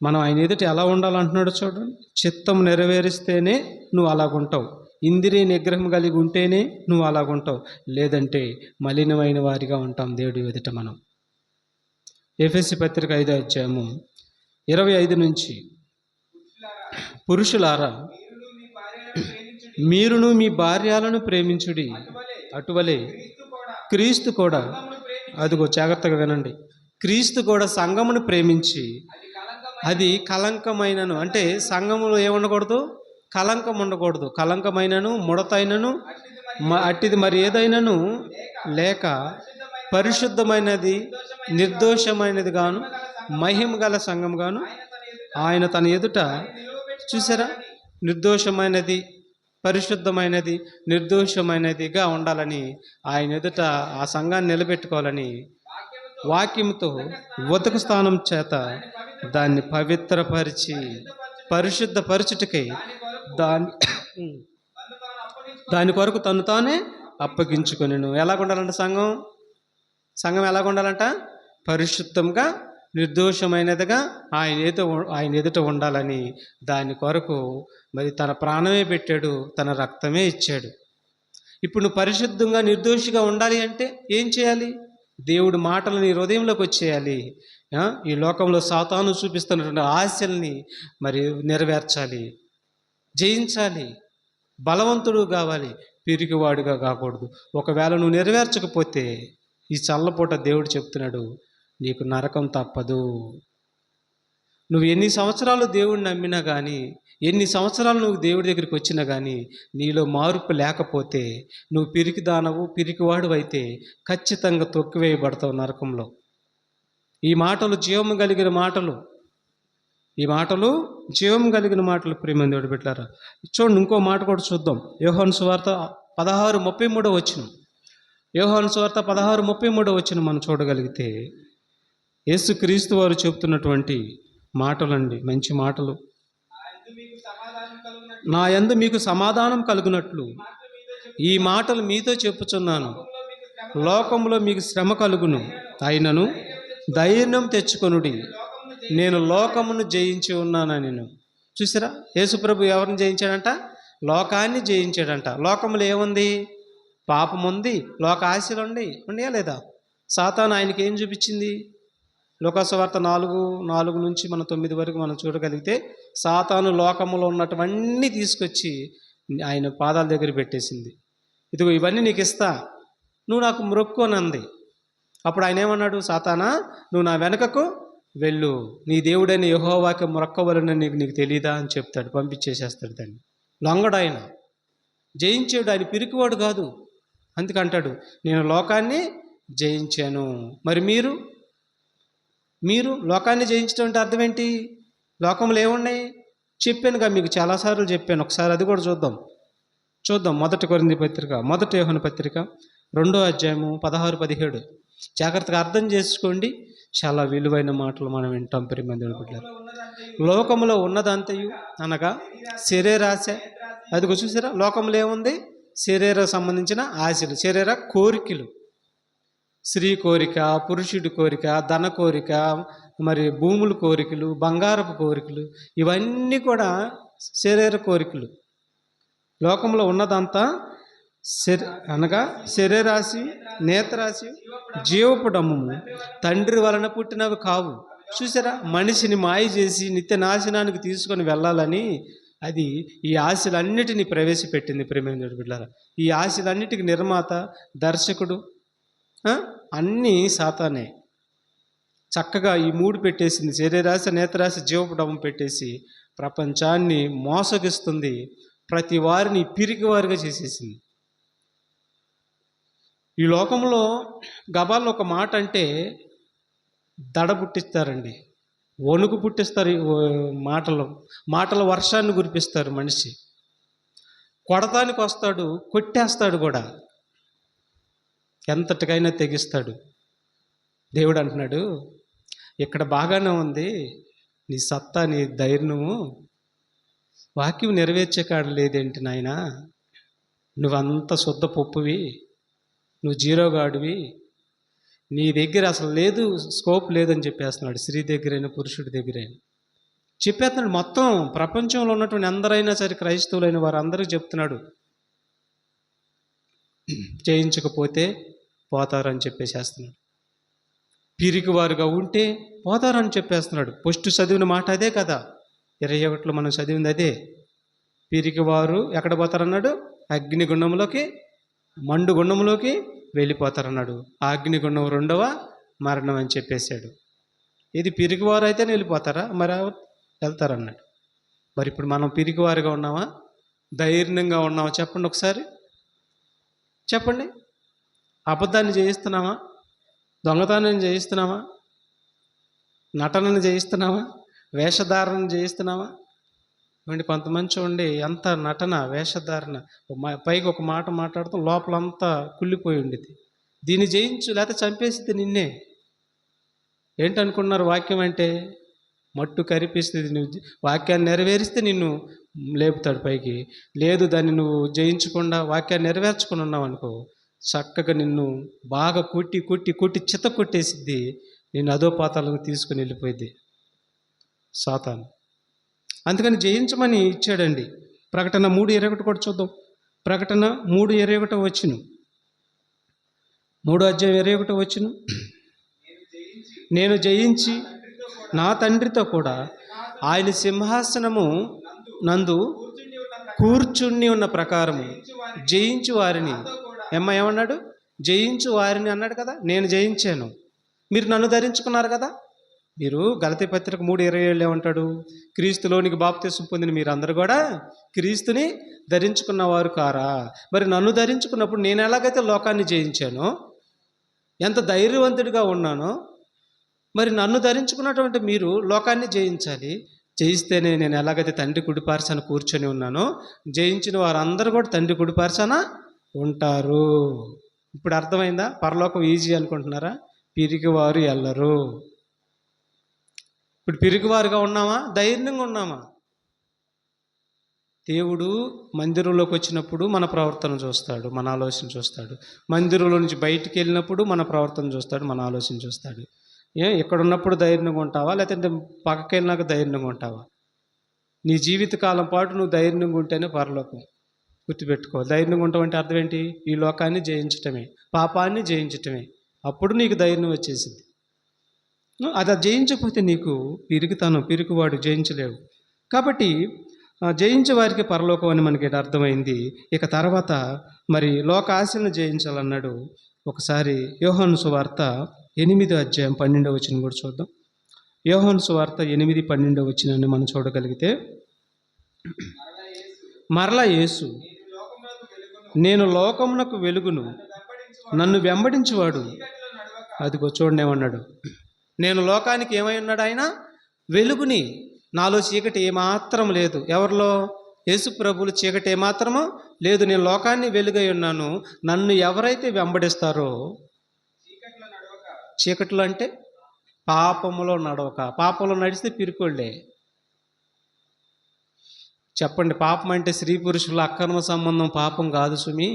మనం ఆయన ఎదుట ఎలా ఉండాలంటున్నాడో చూడండి. చిత్తం నెరవేరిస్తేనే నువ్వు అలాగుంటావు. ఇంద్రియ నిగ్రహం కలిగి ఉంటేనే నువ్వు అలాగుంటావు. లేదంటే మలినమైన వారిగా ఉంటాం దేవుడి ఎదుట మనం. ఎఫెసీ పత్రిక 5వ అధ్యాయము 25 నుంచి, పురుషులారా మీరును మీ భార్యలను ప్రేమించుడి, అటువలే క్రీస్తు కూడా, అదిగో జాగ్రత్తగా వినండి, క్రీస్తు కూడా సంఘమును ప్రేమించి, అది కలంకమైనను, అంటే సంఘములో ఏముండకూడదు? కలంకం ఉండకూడదు. కలంకమైనను, ముడతైనను, అట్టిది మరి ఏదైనాను లేక పరిశుద్ధమైనది, నిర్దోషమైనది గాను, మహిమ గల సంఘం గాను ఆయన తన ఎదుట, చూసారా, నిర్దోషమైనది, పరిశుద్ధమైనది, నిర్దోషమైనదిగా ఉండాలని ఆయన ఎదుట ఆ సంఘాన్ని నిలబెట్టుకోవాలని వాక్యంతో ఉదక స్థానం చేత దాన్ని పవిత్రపరిచి పరిశుద్ధపరచుటకై దాని కొరకు తను తానే అప్పగించుకొనెను. ఎలాగ ఉండాలంట సంఘం ఎలాగ ఉండాలంట? పరిశుద్ధంగా, నిర్దోషమైనదిగా ఆయన ఎదుట ఉండాలని దాని కొరకు మరి తన ప్రాణమే పెట్టాడు, తన రక్తమే ఇచ్చాడు. ఇప్పుడు నువ్వు పరిశుద్ధంగా, నిర్దోషిగా ఉండాలి అంటే ఏం చేయాలి? దేవుడి మాటలు నీ హృదయంలోకి వచ్చేయాలి. ఈ లోకంలో సాతాను చూపిస్తున్నటువంటి ఆశల్ని మరి నెరవేర్చాలి, జయించాలి, బలవంతుడు కావాలి, పిరికివాడుగా కాకూడదు. ఒకవేళ నువ్వు నెరవేర్చకపోతే ఈ చల్లపూట దేవుడు చెప్తున్నాడు, నీకు నరకం తప్పదు. నువ్వు ఎన్ని సంవత్సరాలు దేవుడిని నమ్మినా కానీ, ఎన్ని సంవత్సరాలు నువ్వు దేవుడి దగ్గరికి వచ్చినా కానీ నీలో మార్పు లేకపోతే నువ్వు పిరికివాడు అయితే ఖచ్చితంగా తొక్కివేయబడతావు నరకంలో. ఈ మాటలు జీవం కలిగిన మాటలు, ఈ మాటలు జీవం కలిగిన మాటలు. ప్రియమైన దేవుడు బిడ్డలారా, చూడండి ఇంకో మాట కూడా చూద్దాం. యోహాను సువార్త 16:33 వచ్చిన, యోహాను సువార్త 16:33 వచ్చిన మనం చూడగలిగితే, యేసుక్రీస్తు వారు చెప్తున్నటువంటి మాటలండి, మంచి మాటలు. నా యందు మీకు సమాధానం కలుగునట్లు ఈ మాటలు మీతో చెప్పుచున్నాను. లోకంలో మీకు శ్రమ కలుగును, అయినను ధైర్యం తెచ్చుకొనుడి, నేను లోకమును జయించి ఉన్నానని. నేను చూసారా, యేసుప్రభు ఎవరిని జయించాడంట? లోకాన్ని జయించాడంట. లోకంలో ఏముంది? పాపం ఉంది, లోక ఆశలు ఉన్నాయా లేదా? సాతాను ఆయనకి ఏం చూపించింది? లోకాసువార్త 4 నుంచి మనం 9 వరకు మనం చూడగలిగితే సాతాను లోకములో ఉన్నటువన్నీ తీసుకొచ్చి ఆయన పాదాల దగ్గర పెట్టేసింది. ఇదిగో ఇవన్నీ నీకు ఇస్తా, నువ్వు నాకు మొక్కు అని అంది. అప్పుడు ఆయన ఏమన్నాడు? సాతానా, నువ్వు నా వెనకకు వెళ్ళు, నీ దేవుడైన యెహోవాకి మొక్కవలన నీకు తెలియదా అని చెప్తాడు, పంపించేసేస్తాడు దాన్ని. లొంగడు ఆయన, జయించాడు. ఆయన పిరికివాడు కాదు. అందుకంటాడు నేను లోకాన్ని జయించాను. మరి మీరు లోకాన్ని జయించడం అంటే అర్థం ఏంటి? లోకంలో ఏమున్నాయి చెప్పానుగా మీకు, చాలాసార్లు చెప్పాను. ఒకసారి అది కూడా చూద్దాం. 1 కొరింథీ పత్రిక, 1 యోహాను పత్రిక 2వ అధ్యాయము 16-17 జాగ్రత్తగా అర్థం చేసుకోండి. చాలా విలువైన మాటలు మనం వింటాం. ప్రియమైన బిడ్డలారా, లోకములో ఉన్నదంతయు అనగా శరీరాశ. అదిగో చూసారా, లోకంలో ఏముంది? శరీర సంబంధించిన ఆశలు, శరీర కోరికలు, స్త్రీ కోరిక, పురుషుడి కోరిక, ధన కోరిక, మరి భూముల కోరికలు, బంగారపు కోరికలు, ఇవన్నీ కూడా శరీర కోరికలు. లోకంలో ఉన్నదంతా అనగా శరీరాశి, నేత్రాశి, జీవపు డమ్మము తండ్రి వలన పుట్టినవి కావు. చూసారా, మనిషిని మాయ చేసి నిత్య నాశనానికి తీసుకొని వెళ్ళాలని అది ఈ ఆశలన్నిటినీ ప్రవేశపెట్టింది. ప్రేమైన బిడ్డలారా, ఈ ఆశలన్నిటికీ నిర్మాత, దర్శకుడు అన్నీ సాతానే. చక్కగా ఈ 3 పెట్టేసింది, శరీరాశ, నేత్రాశ, జీవపు డమ్మం పెట్టేసి ప్రపంచాన్ని మోసగిస్తుంది. ప్రతి వారిని పిరికివారుగా చేసేసింది. ఈ లోకంలో గబాల్లో ఒక మాట అంటే దడ పుట్టిస్తారండి, వణుకు పుట్టిస్తారు. మాటల వర్షాన్ని కురిపిస్తారు. మనిషి కొడతానికి వస్తాడు, కొట్టేస్తాడు కూడా, ఎంతటికైనా తెగిస్తాడు. దేవుడు అంటున్నాడు, ఇక్కడ బాగానే ఉంది నీ సత్తా, నీ ధైర్యము, వాక్యం నెరవేర్చే కాడ లేదేంటి నాయనా? నువ్వంత శుద్ధ పప్పువి, నువ్వు జీరోగాడివి, నీ దగ్గర అసలు లేదు, స్కోప్ లేదని చెప్పేస్తున్నాడు. స్త్రీ దగ్గరైనా పురుషుడి దగ్గరైనా చెప్పేస్తున్నాడు. మొత్తం ప్రపంచంలో ఉన్నటువంటి అందరైనా సరే, క్రైస్తవులైన వారు అందరికీ చెప్తున్నాడు, చేయించకపోతే పోతారని చెప్పేసేస్తున్నాడు. పిరికి వారుగా ఉంటే పోతారని చెప్పేస్తున్నాడు. ఫస్ట్ చదివిన మాట అదే కదా, 21లో మనం చదివింది అదే. పిరికి వారు ఎక్కడ పోతారన్నాడు? అగ్నిగుండంలోకి, మండు గుండంలోకి వెళ్ళిపోతారన్నాడు. ఆ అగ్నిగుండం 2వ మరణం అని చెప్పేశాడు. ఇది పిరికివారు అయితే వెళ్ళిపోతారా? మరి వెళ్తారన్నాడు. మరి ఇప్పుడు మనం పిరికివారుగా ఉన్నామా, ధైర్యంగా ఉన్నామా? చెప్పండి ఒకసారి, చెప్పండి. అబద్ధాన్ని జయిస్తున్నామా? దొంగతనాన్ని జయిస్తున్నామా? నటనని జయిస్తున్నామా? వేషధారణను జయిస్తున్నామా? అండి కొంతమంది చూడండి, ఎంత నటన, వేషధారణ, పైకి ఒక మాట మాట్లాడుతూ లోపలంతా కుళ్ళిపోయి ఉండేది. దీన్ని జయించు, లేకపోతే చంపేసింది నిన్నే. ఏంటనుకున్నారు? వాక్యం అంటే మట్టు కరిపిస్తుంది. నువ్వు వాక్యాన్ని నెరవేరిస్తే నిన్ను లేపుతాడు పైకి. లేదు, దాన్ని నువ్వు జయించకుండా వాక్యాన్ని నెరవేర్చుకుని ఉన్నావు అనుకో, చక్కగా నిన్ను బాగా కొట్టి చిత్త కొట్టేసిద్ది, నిన్ను అధోపాతాలకు తీసుకుని వెళ్ళిపోయింది సాతాను. అందుకని జయించమని ఇచ్చాడండి. ప్రకటన 3:21 కూడా చూద్దాం. ప్రకటన 3:21 వచ్చును, 3వ అధ్యాయం 21 వచ్చును. నేను జయించి నా తండ్రితో కూడా ఆయన సింహాసనము నందు కూర్చుని ఉన్న ప్రకారము జయించు వారిని, ఏమన్నాడు? జయించు వారిని అన్నాడు కదా. నేను జయించాను, మీరు నన్ను ధరించుకున్నారు కదా. మీరు గలతీ పత్రిక 3:27 ఏమంటాడు? క్రీస్తులోనికి బాప్తిసం పొందిన మీరందరూ కూడా క్రీస్తుని ధరించుకున్నవారు కారా? మరి నన్ను ధరించుకున్నప్పుడు నేను ఎలాగైతే లోకాన్ని జయించానో, ఎంత ధైర్యవంతుడిగా ఉన్నానో, మరి నన్ను ధరించుకున్నటువంటి మీరు లోకాన్ని జయించాలి. జయిస్తేనే నేను ఎలాగైతే తండ్రి కుడిపార్శాన కూర్చొని ఉన్నానో, జయించిన వారందరూ కూడా తండ్రి కుడిపార్శాన ఉంటారు. ఇప్పుడు అర్థమైందా? పరలోకం ఈజీ అనుకుంటున్నారా? పిరికివారు ఎల్లరు. ఇప్పుడు పిరికివారుగా ఉన్నామా, ధైర్యంగా ఉన్నామా? దేవుడు మందిరంలోకి వచ్చినప్పుడు మన ప్రవర్తన చూస్తాడు, మన ఆలోచన చూస్తాడు. మందిరంలో నుంచి బయటికి వెళ్ళినప్పుడు మన ప్రవర్తన చూస్తాడు, మన ఆలోచన చూస్తాడు. ఇక్కడ ఉన్నప్పుడు ధైర్యంగా ఉంటావా, లేకపోతే పక్కకి వెళ్ళినాక ధైర్యంగా ఉంటావా? నీ జీవితకాలం పాటు నువ్వు ధైర్యంగా ఉంటేనే పరలోకం. గుర్తుపెట్టుకో. ధైర్యంగా ఉండటం అంటే అర్థం ఏంటి? ఈ లోకాన్ని జయించటమే, పాపాన్ని జయించటమే. అప్పుడు నీకు ధైర్యం వచ్చేసింది. అది జయించకపోతే నీకు పిరికివాడు జయించలేవు. కాబట్టి జయించే వారికి పరలోకం అని మనకి అర్థమైంది. ఇక తర్వాత మరి లోక ఆశలను జయించాలన్నాడు. ఒకసారి యోహాను సువార్త 8వ అధ్యాయం 12వ వచనం కూడా చూద్దాం. యోహాను సువార్త 8:12 వచనాన్ని మనం చూడగలిగితే, మరలా యేసు, నేను లోకమునకు వెలుగును, నన్ను వెంబడించువాడు. అదిగో చూడండి ఏమన్నాడు. నేను లోకానికి ఏమై ఉన్నాడు ఆయన? వెలుగుని. నాలో చీకటి ఏమాత్రం లేదు. ఎవరిలో? యేసు ప్రభువులు చీకటి ఏమాత్రమో లేదు. నేను లోకాన్ని వెలుగై ఉన్నాను. నన్ను ఎవరైతే వెంబడిస్తారో, చీకట్లో అంటే పాపములో నడవక. పాపంలో నడిస్తే పిరికోళ్ళే. చెప్పండి, పాపం అంటే స్త్రీ పురుషుల అక్రమ సంబంధం పాపం కాదు సుమి.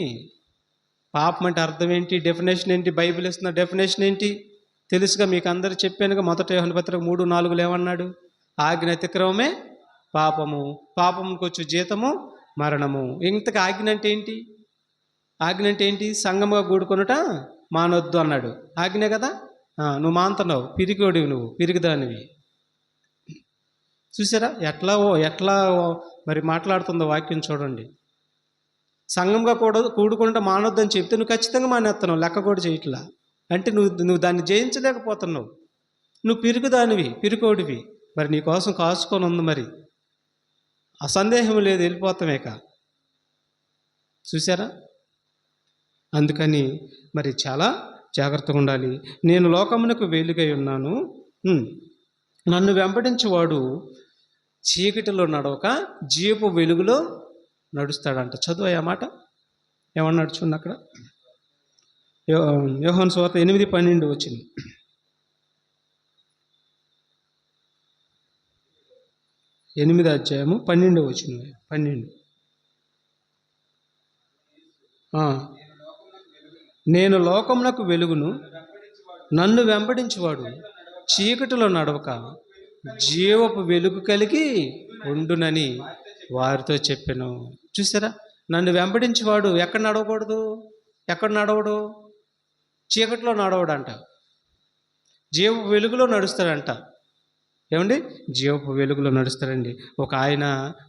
పాపం అంటే అర్థం ఏంటి? డెఫినేషన్ ఏంటి? బైబిల్ ఇస్తున్న డెఫినేషన్ ఏంటి? తెలుసుగా, మీకు అందరూ చెప్పానుగా. మొదట యోహాను పత్రిక 3:4 ఏమన్నాడు? ఆజ్ఞ అతిక్రమమే పాపము, పాపమునికి వచ్చే జీతము మరణము. ఇంతకు ఆజ్ఞ అంటే ఏంటి? ఆజ్ఞ అంటే ఏంటి? సంఘముగా కూడుకొనుట మానొద్దు అన్నాడు. ఆజ్ఞే కదా. నువ్వు మానుతున్నావు, పిరికోడివి, నువ్వు పిరికిదానివి. చూసారా ఎట్లా మరి మాట్లాడుతుందో వాక్యం చూడండి. సంఘంగా కూడుకుంటే మానొద్దని చెప్తే నువ్వు ఖచ్చితంగా మానేస్తున్నావు, లెక్క కూడా చేయట్లా. అంటే నువ్వు దాన్ని జయించలేకపోతున్నావు. నువ్వు పిరికిదానివి, పిరికోడివి. మరి నీ కోసం కాసుకొని ఉంది. మరి అసందేహం లేదు, వెళ్ళిపోతామేక. చూసారా? అందుకని మరి చాలా జాగ్రత్తగా ఉండాలి. నేను లోకమునకు వెలుగై ఉన్నాను, నన్ను వెంబడించేవాడు చీకటిలో నడవక జీవపు వెలుగులో నడుస్తాడంట. చదువు ఆ మాట ఏమన్నా చూడండి అక్కడ. యోహాను సువార్త 8:12 వచ్చింది. 8వ అధ్యాయము 12వ వచనం. 12. నేను లోకమునకు వెలుగును, నన్ను వెంబడించువాడు చీకటిలో నడవక జీవపు వెలుగు కలిగి ఉండునని వారితో చెప్పాను. చూసారా? నన్ను వెంబడించేవాడు ఎక్కడ నడవకూడదు? ఎక్కడ నడవడు? చీకటిలో నడవడంట, జీవపు వెలుగులో నడుస్తాడంట. ఏమండి? జీవపు వెలుగులో నడుస్తాడండి. ఒక ఆయన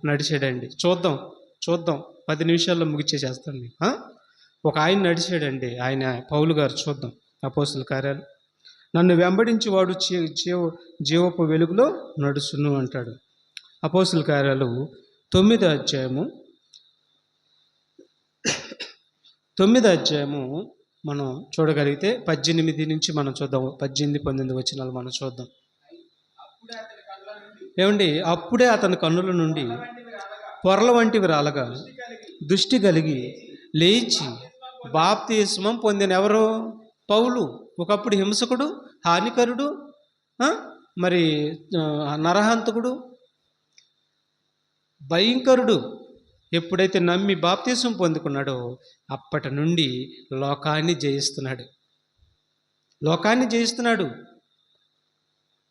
నడిచాడండి. చూద్దాం 10 నిమిషాల్లో ముగిచేసేస్తాండి. ఒక ఆయన నడిచాడండి, ఆయన పౌలు గారు. చూద్దాం అపోస్తుల కార్యాలు. నన్ను వెంబడించి వాడు జీవపు వెలుగులో నడుచును అంటాడు. అపోస్తుల కార్యాలు 9వ అధ్యాయము మనం చూడగలిగితే 18 నుంచి మనం చూద్దాం. 18-19 వచనాలు మనం చూద్దాం. ఏమండి? అప్పుడే అతని కన్నుల నుండి పొరల వంటివి రాలగా దృష్టి కలిగి లేచి బాప్తిస్మం పొందిన. ఎవరు? పౌలు. ఒకప్పుడు హింసకుడు, హానికరుడు, మరి నరహంతకుడు, భయంకరుడు. ఎప్పుడైతే నమ్మి బాప్తిస్మం పొందుకున్నాడో అప్పటి నుండి లోకాన్ని జయిస్తున్నాడు.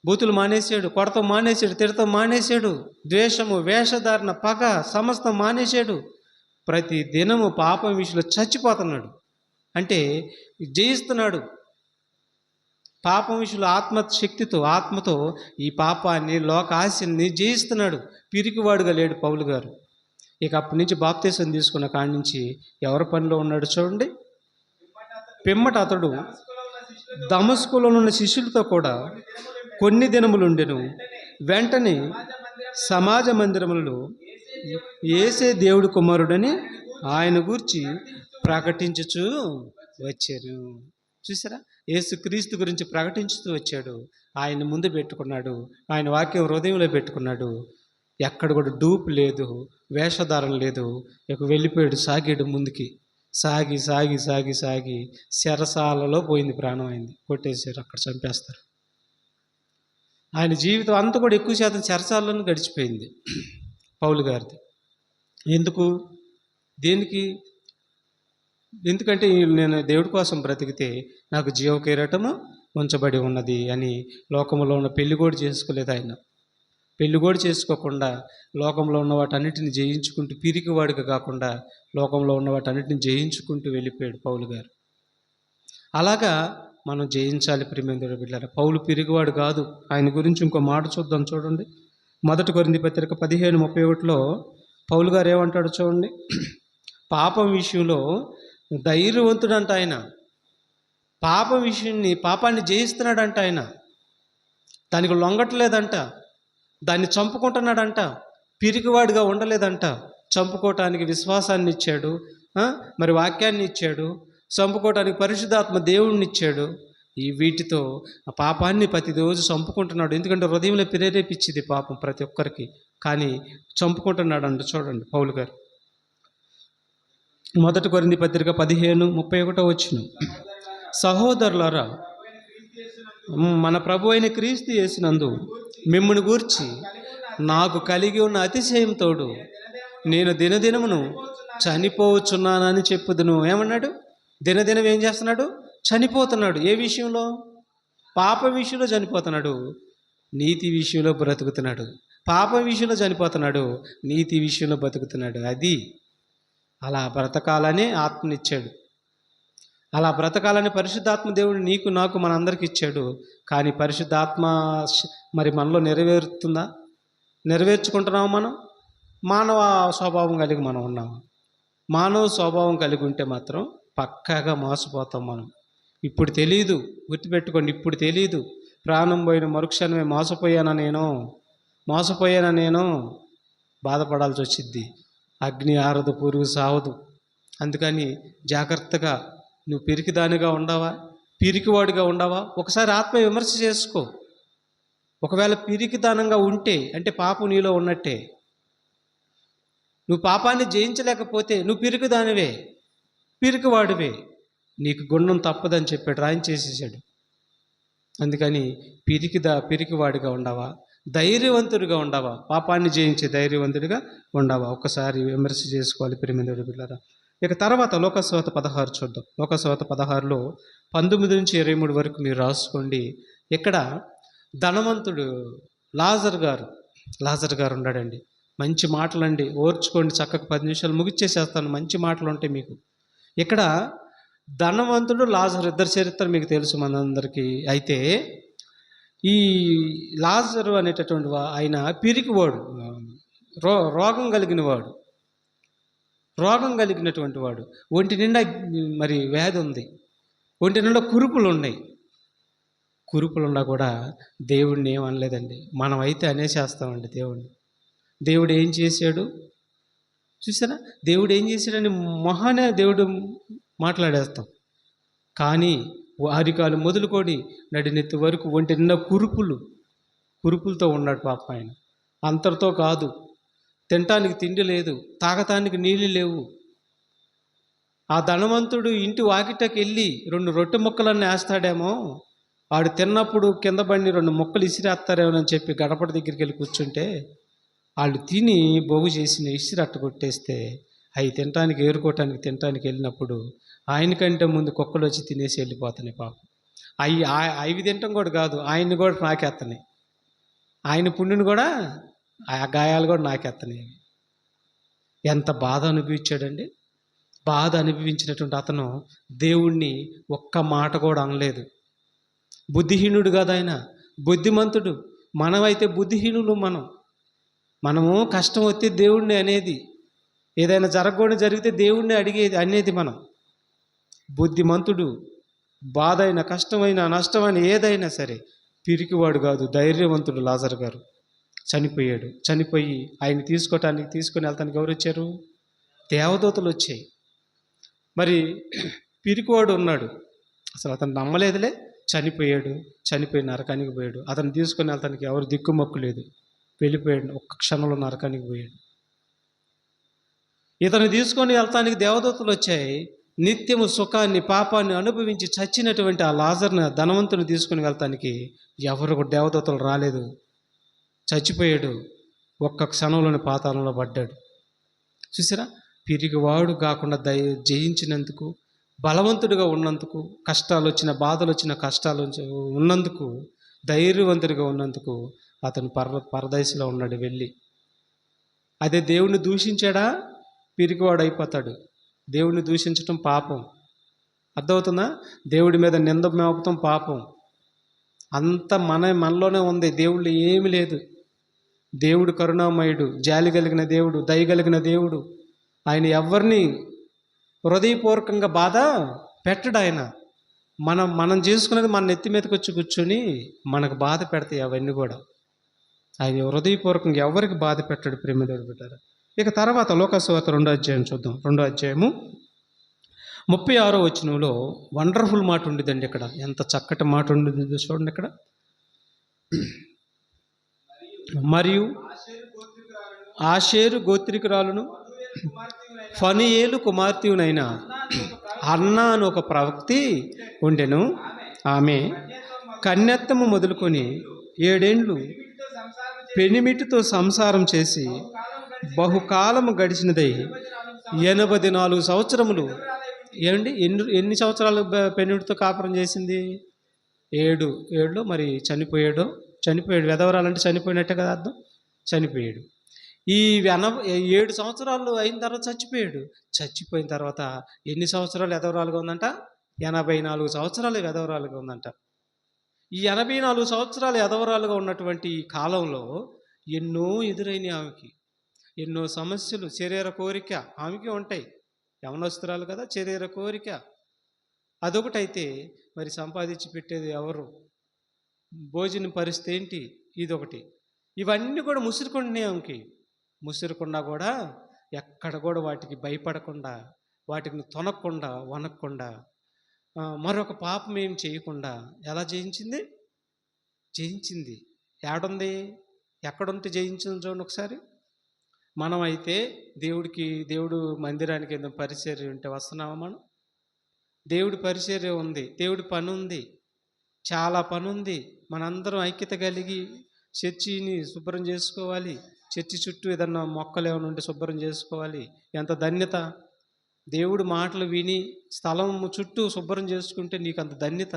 బూతులు మానేశాడు, కొడతం మానేశాడు, తిడతం మానేశాడు, ద్వేషము, వేషధారణ, పగ సమస్తం మానేశాడు. ప్రతి దినము పాపం విషయంలో చచ్చిపోతున్నాడు. అంటే జయిస్తున్నాడు. పాపం విషయంలో ఆత్మశక్తితో, ఆత్మతో ఈ పాపాన్ని, లోక ఆశని జయిస్తున్నాడు. పిరికివాడుగా లేడు పౌలు గారు. ఇక అప్పటి నుంచి బాప్తిసం తీసుకున్న కాడి నుంచి ఎవరి పనిలో ఉన్నాడు చూడండి. పిమ్మట అతడు దమస్కులో ఉన్న శిష్యులతో కూడా కొన్ని దినములు ఉండెను. వెంటనే సమాజ మందిరములలో యేసే దేవుడి కుమారుడని ఆయన గూర్చి ప్రకటించుచూ వచ్చారు. చూసారా? యేసు క్రీస్తు గురించి ప్రకటించుతూ వచ్చాడు. ఆయన ముందు పెట్టుకున్నాడు, ఆయన వాక్యం హృదయంలో పెట్టుకున్నాడు. ఎక్కడ కూడా డూపు లేదు, వేషధారణ లేదు. ఇక వెళ్ళిపోయాడు, సాగాడు ముందుకి. సాగి సాగి సాగి సాగి చెరసాలలో పోయింది, ప్రాణం అయింది. కొట్టేశారు, అక్కడ చంపేస్తారు. ఆయన జీవితం అంతా కూడా ఎక్కువ శాతం చెరసాలలోనే గడిచిపోయింది పౌలు గారిది. ఎందుకు? దేనికి? ఎందుకంటే నేను దేవుడి కోసం బ్రతికితే నాకు జీవ కిరీటము ఉంచబడి ఉన్నది అని లోకంలో ఉన్న పెళ్లి కూడా చేసుకోలేదు ఆయన. పెళ్లి కూడా చేసుకోకుండా లోకంలో ఉన్న వాటన్నిటిని జయించుకుంటూ, పిరికివాడిగా కాకుండా లోకంలో ఉన్న వాటన్నిటిని జయించుకుంటూ వెళ్ళిపోయాడు పౌలు గారు. అలాగా మనం జయించాలి ప్రియమైన బిడ్డలారా. పౌలు పిరిగివాడు కాదు. ఆయన గురించి ఇంకో మాట చూద్దాం, చూడండి. 1 కొరింథీ పత్రిక 15:31లో పౌలు గారు ఏమంటాడు చూడండి. పాపం విషయంలో ధైర్యవంతుడంట ఆయన. పాపాన్ని జయిస్తున్నాడంట ఆయన. దానికి లొంగట్లేదంట, దాన్ని చంపుకుంటున్నాడంట, పిరికివాడిగా ఉండలేదంట. చంపుకోవటానికి విశ్వాసాన్ని ఇచ్చాడు, మరి వాక్యాన్ని ఇచ్చాడు, చంపుకోవటానికి పరిశుద్ధాత్మ దేవుణ్ణి ఇచ్చాడు. ఈ వీటితో ఆ పాపాన్ని ప్రతిరోజు చంపుకుంటున్నాడు. ఎందుకంటే హృదయంలో ప్రేరేపించింది పాపం ప్రతి ఒక్కరికి. కానీ చంపుకుంటున్నాడు అంట. చూడండి పౌలు గారు 1 కొరింథీ పత్రిక 15:31 సహోదరులారా, మన ప్రభు అయిన క్రీస్తు యేసునందు మిమ్మును గూర్చి నాకు కలిగి ఉన్న అతిశయం తోడు నేను దినదినమును చనిపోవచ్చున్నానని చెప్పుదును. ఏమన్నాడు? దినదినం ఏం చేస్తున్నాడు? చనిపోతున్నాడు. ఏ విషయంలో? పాప విషయంలో చనిపోతున్నాడు, నీతి విషయంలో బ్రతుకుతున్నాడు. పాప విషయంలో చనిపోతున్నాడు, నీతి విషయంలో బ్రతుకుతున్నాడు. అది అలా బ్రతకాలని ఆత్మనిచ్చాడు. అలా బ్రతకాలని పరిశుద్ధాత్మ దేవుడు నీకు నాకు మనందరికి ఇచ్చాడు. కానీ పరిశుద్ధాత్మ మరి మనలో నెరవేరుతుందా? నెరవేర్చుకుంటున్నాము మనం? మానవ స్వభావం కలిగి మనం ఉన్నాము. మానవ స్వభావం కలిగి ఉంటే మాత్రం పక్కాగా మోసపోతాం మనం. ఇప్పుడు తెలియదు, గుర్తుపెట్టుకోండి, ఇప్పుడు తెలియదు. ప్రాణం పోయిన మరుక్షణమే మోసపోయానా నేను బాధపడాల్సి వచ్చిద్ది. అగ్ని ఆరదు, పురుగు సావదు. అందుకని జాగ్రత్తగా నువ్వు పిరికిదానిగా ఉండవా, పిరికివాడిగా ఉండవా? ఒకసారి ఆత్మ విమర్శ చేసుకో. ఒకవేళ పిరికిదానంగా ఉంటే అంటే పాపం నీలో ఉన్నట్టే. నువ్వు పాపాన్ని జయించలేకపోతే నువ్వు పిరికిదానివే, పిరికివాడివే. నీకు గుండం తప్పదని చెప్పాడు, రాయించేసేసాడు. అందుకని పిరికివాడిగా ఉండవా, ధైర్యవంతుడిగా ఉండవా, పాపాన్ని జయించే ధైర్యవంతుడిగా ఉండవా? ఒక్కసారి విమర్శ చేసుకోవాలి ప్రియమైన బిడ్డలారా. ఇక తర్వాత లోకసువార్త 16 చూద్దాం. లోకసువార్త 16లో 19-23 వరకు మీరు రాసుకోండి. ఇక్కడ ధనవంతుడు లాజర్ గారు ఉన్నాడండి. మంచి మాటలండి, ఓర్చుకోండి. చక్కగా 10 నిమిషాలు ముగిచ్చేసేస్తాను. మంచి మాటలు ఉంటాయి మీకు. ఇక్కడ ధనవంతుడు లాజరు ఇద్దరి చరిత్ర మీకు తెలుసు మనందరికీ. అయితే ఈ లాజరు అనేటటువంటి ఆయన పిరికివాడు, రోగం కలిగినటువంటి వాడు. ఒంటి నిండా మరి వ్యాధి ఉంది, ఒంటి నిండా కురుపులు ఉన్నాయి. కురుపులున్నా కూడా దేవుడిని ఏమనలేదండి. మనం అయితే అనేసేస్తామండి దేవుడిని. దేవుడు ఏం చేశాడు చూసారా? దేవుడు ఏం చేశాడని మొహానే దేవుడు మాట్లాడేస్తాం. కానీ అరికాలు మొదలుకొని నడినెత్తి వరకు ఒంటి నిండా కురుపులతో ఉన్నాడు పాప ఆయన. అంతటితో కాదు, తినటానికి తిండి లేదు, తాగటానికి నీళ్ళు లేవు. ఆ ధనవంతుడు ఇంటి వాకిటకి వెళ్ళి 2 రొట్టె ముక్కలన్నీ వేస్తాడేమో, వాడు తిన్నప్పుడు కింద పడి 2 ముక్కలు ఇసిరేస్తారేమోనని చెప్పి గడపడ దగ్గరికి వెళ్ళి కూర్చుంటే వాళ్ళు తిని బొగు చేసిన ఇసిరి అట్ట కొట్టేస్తే అవి తినటానికి వెళ్ళినప్పుడు ఆయనకంటే ముందు కుక్కలు వచ్చి తినేసి వెళ్ళిపోతున్నాయి పాపం. అవి తినటం కూడా కాదు, ఆయన్ని కూడా నాకేస్తున్నాయి. ఆయన పుణ్యుని కూడా ఆ గాయాలు కూడా నాకేస్తున్నాయి. ఎంత బాధ అనుభవించాడండి. బాధ అనుభవించినటువంటి అతను దేవుణ్ణి ఒక్క మాట కూడా అనలేదు. బుద్ధిహీనుడు కాదు ఆయన, బుద్ధిమంతుడు. మనమైతే బుద్ధిహీనులు. మనము కష్టం వస్తే దేవుణ్ణి అనేది, ఏదైనా జరిగితే దేవుణ్ణి అనేది మనం. బుద్ధిమంతుడు బాధ అయినా, కష్టమైన, నష్టమైన ఏదైనా సరే పిరికివాడు కాదు, ధైర్యవంతుడు లాజరు గారు. చనిపోయి ఆయన తీసుకొని వెళ్తానికి ఎవరు వచ్చారు? దేవదూతలు వచ్చాయి. మరి పిరికివాడు ఉన్నాడు, అసలు అతను నమ్మలేదులే, చనిపోయి నరకానికి పోయాడు. అతను తీసుకొని వెళ్తానికి ఎవరు దిక్కుమొక్కు లేదు, వెళ్ళిపోయాడు. ఒక్క క్షణంలో నరకానికి పోయాడు. ఇతను తీసుకొని వెళ్తానికి దేవదూతలు వచ్చాయి. నిత్యము సుఖాన్ని, పాపాన్ని అనుభవించి చచ్చినటువంటి ఆ లాజర్ని, ధనవంతుని తీసుకుని వెళ్తానికి ఎవరు దేవదూతలు రాలేదు. చచ్చిపోయాడు. ఒక్క క్షణంలోని పాతాళంలో పడ్డాడు. చూసారా? పిరిగివాడు కాకుండా జయించినందుకు, బలవంతుడిగా ఉన్నందుకు, కష్టాలు వచ్చిన, బాధలు వచ్చిన, కష్టాలు ఉన్నందుకు, ధైర్యవంతుడిగా ఉన్నందుకు అతను పరదేశంలో ఉన్నాడు వెళ్ళి. అదే దేవుణ్ణి దూషించాడా పిరికివాడు అయిపోతాడు. దేవుణ్ణి దూషించటం పాపం. అర్థమవుతుందా? దేవుడి మీద నింద మోపటం పాపం. అంత మనలోనే ఉంది. దేవుళ్ళు ఏమి లేదు. దేవుడు కరుణామయుడు, జాలి కలిగిన దేవుడు, దయ కలిగిన దేవుడు. ఆయన ఎవరిని హృదయపూర్వకంగా బాధ పెట్టడు. ఆయన మనం చేసుకున్నది మన నెత్తి మీదకి వచ్చి కూర్చొని మనకు బాధ పెడతాయి అవన్నీ కూడా. ఆయన హృదయపూర్వకంగా ఎవరికి బాధ పెట్టాడు ప్రేమదేవుడు పెట్టారు. ఇక తర్వాత లోకాసువార్త 2వ అధ్యాయం చూద్దాం. 2వ అధ్యాయము 36వ వచనంలో వండర్ఫుల్ మాట ఉండిద్దండి. ఇక్కడ ఎంత చక్కటి మాట ఉండింది చూడండి. ఇక్కడ మరియు ఆషేరు గోత్రికురాలును ఫనుయేలు కుమార్తెనైన అన్నా అని ఒక ప్రవక్తి ఉండెను. ఆమె కన్యత్వము మొదలుకొని 7 ఏండ్లు పెనిమిటితో సంసారం చేసి బహుకాలము గడిచినదై 84 సంవత్సరములు. ఏమండి, ఎన్ని సంవత్సరాలు పెనిమిటితో కాపురం చేసింది? 7 మరి చనిపోయాడు. విధవరాలంటే చనిపోయినట్టే కదా అర్థం. చనిపోయాడు. ఈ 7 సంవత్సరాలు అయిన తర్వాత చచ్చిపోయాడు. చచ్చిపోయిన తర్వాత ఎన్ని సంవత్సరాలు విధవరాలుగా ఉందంట? 84 సంవత్సరాలు విధవరాలుగా ఉందంట. ఈ 84 సంవత్సరాలు విధవరాలుగా ఉన్నటువంటి ఈ కాలంలో ఎన్నో ఎదురైనాయి ఆమెకి. ఎన్నో సమస్యలు, శరీర కోరిక ఆమెకి ఉంటాయి. యవనస్తురాలు కదా, శరీర కోరిక అదొకటైతే మరి సంపాదించి పెట్టేది ఎవరు? భోజనం పరిస్థితి ఏంటి? ఇదొకటి. ఇవన్నీ కూడా ముసురుకుంటున్నాయి ఆమెకి. ముసురుకున్నా కూడా ఎక్కడ కూడా వాటికి భయపడకుండా, వాటిని తొనకుండా, వనక్కుండా, మరొక పాపం ఏం చేయకుండా ఎలా జయించింది. ఏడుంది? ఎక్కడుంటే జయించింది చూడండి ఒకసారి. మనం అయితే దేవుడు మందిరానికి ఏదో పరిచర్య ఉంటే వస్తున్నామా? మనం దేవుడి పరిచర్య ఉంది, దేవుడి పని ఉంది, చాలా పని ఉంది. మనందరం ఐక్యత కలిగి చర్చిని శుభ్రం చేసుకోవాలి. చర్చి చుట్టూ ఏదన్నా మొక్కలు ఏమైనా ఉంటే శుభ్రం చేసుకోవాలి. ఎంత ధన్యత! దేవుడు మాటలు విని స్థలం చుట్టూ శుభ్రం చేసుకుంటే నీకు అంత ధన్యత.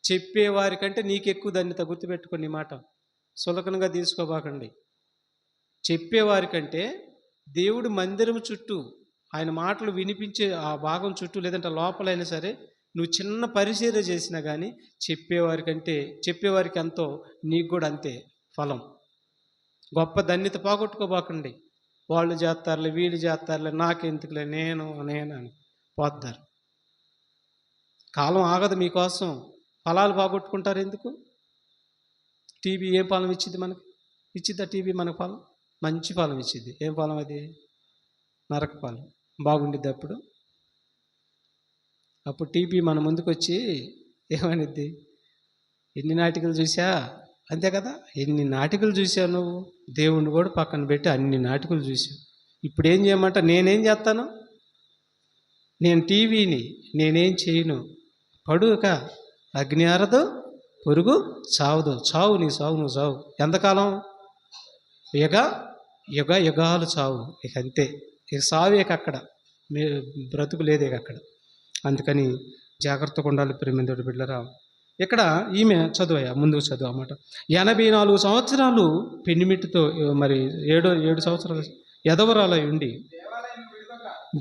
చెప్పేవారికంటే నీకు ఎక్కువ ధన్యత. గుర్తుపెట్టుకోండి ఈ మాట, సులకనగా తీసుకోబాకండి. చెప్పేవారికంటే దేవుడి మందిరం చుట్టూ ఆయన మాటలు వినిపించే ఆ భాగం చుట్టూ, లేదంటే లోపలైనా సరే నువ్వు చిన్న పరిచర్య చేసినా కానీ చెప్పేవారికి ఎంతో నీకు కూడా అంతే ఫలం. గొప్ప ధన్యత పోగొట్టుకోబాకండి. వాళ్ళు చేస్తారులే, వీళ్ళు చేస్తారులే, నాకెందుకులే, నేను అని పోతారు. కాలం ఆగదు మీకోసం. ఫలాలు పోగొట్టుకుంటారు ఎందుకు? టీవీ ఏం ఫలం ఇచ్చింది మనకి? ఇచ్చిద్దా టీవీ మనకు ఫలం? మంచి ఫలం ఇచ్చింది. ఏం ఫలం అది? నరక ఫలం. బాగుండిద్ది అప్పుడు టీవీ మన ముందుకు వచ్చి ఏమనిద్ది? ఎన్ని నాటికలు చూసా, అంతే కదా. ఎన్ని నాటికలు చూసావు నువ్వు? దేవుణ్ణి కూడా పక్కన పెట్టి అన్ని నాటికలు చూసావు. ఇప్పుడు ఏం చేయమంట? నేనేం చేస్తాను? నేను టీవీని నేనేం చేయను. పడుక అగ్ని ఆరదు, పొరుగు చావదు. చావు, నీ సావు నువ్వు చావు. ఎంతకాలం? యుగాలు చావు. ఇక అంతే. ఇక సావు అక్కడ, బ్రతుకు లేదు అక్కడ. అందుకని జాగ్రత్తగా ఉండాలి ప్రేమేంద్రుడి బిడ్డలారా. ఇక్కడ ఈమె చదువయ్యా, ముందుకు చదువు అన్నమాట. 84 సంవత్సరాలు పెనిమిటితో మరి 7 సంవత్సరాలు ఎదవరాలై ఉండి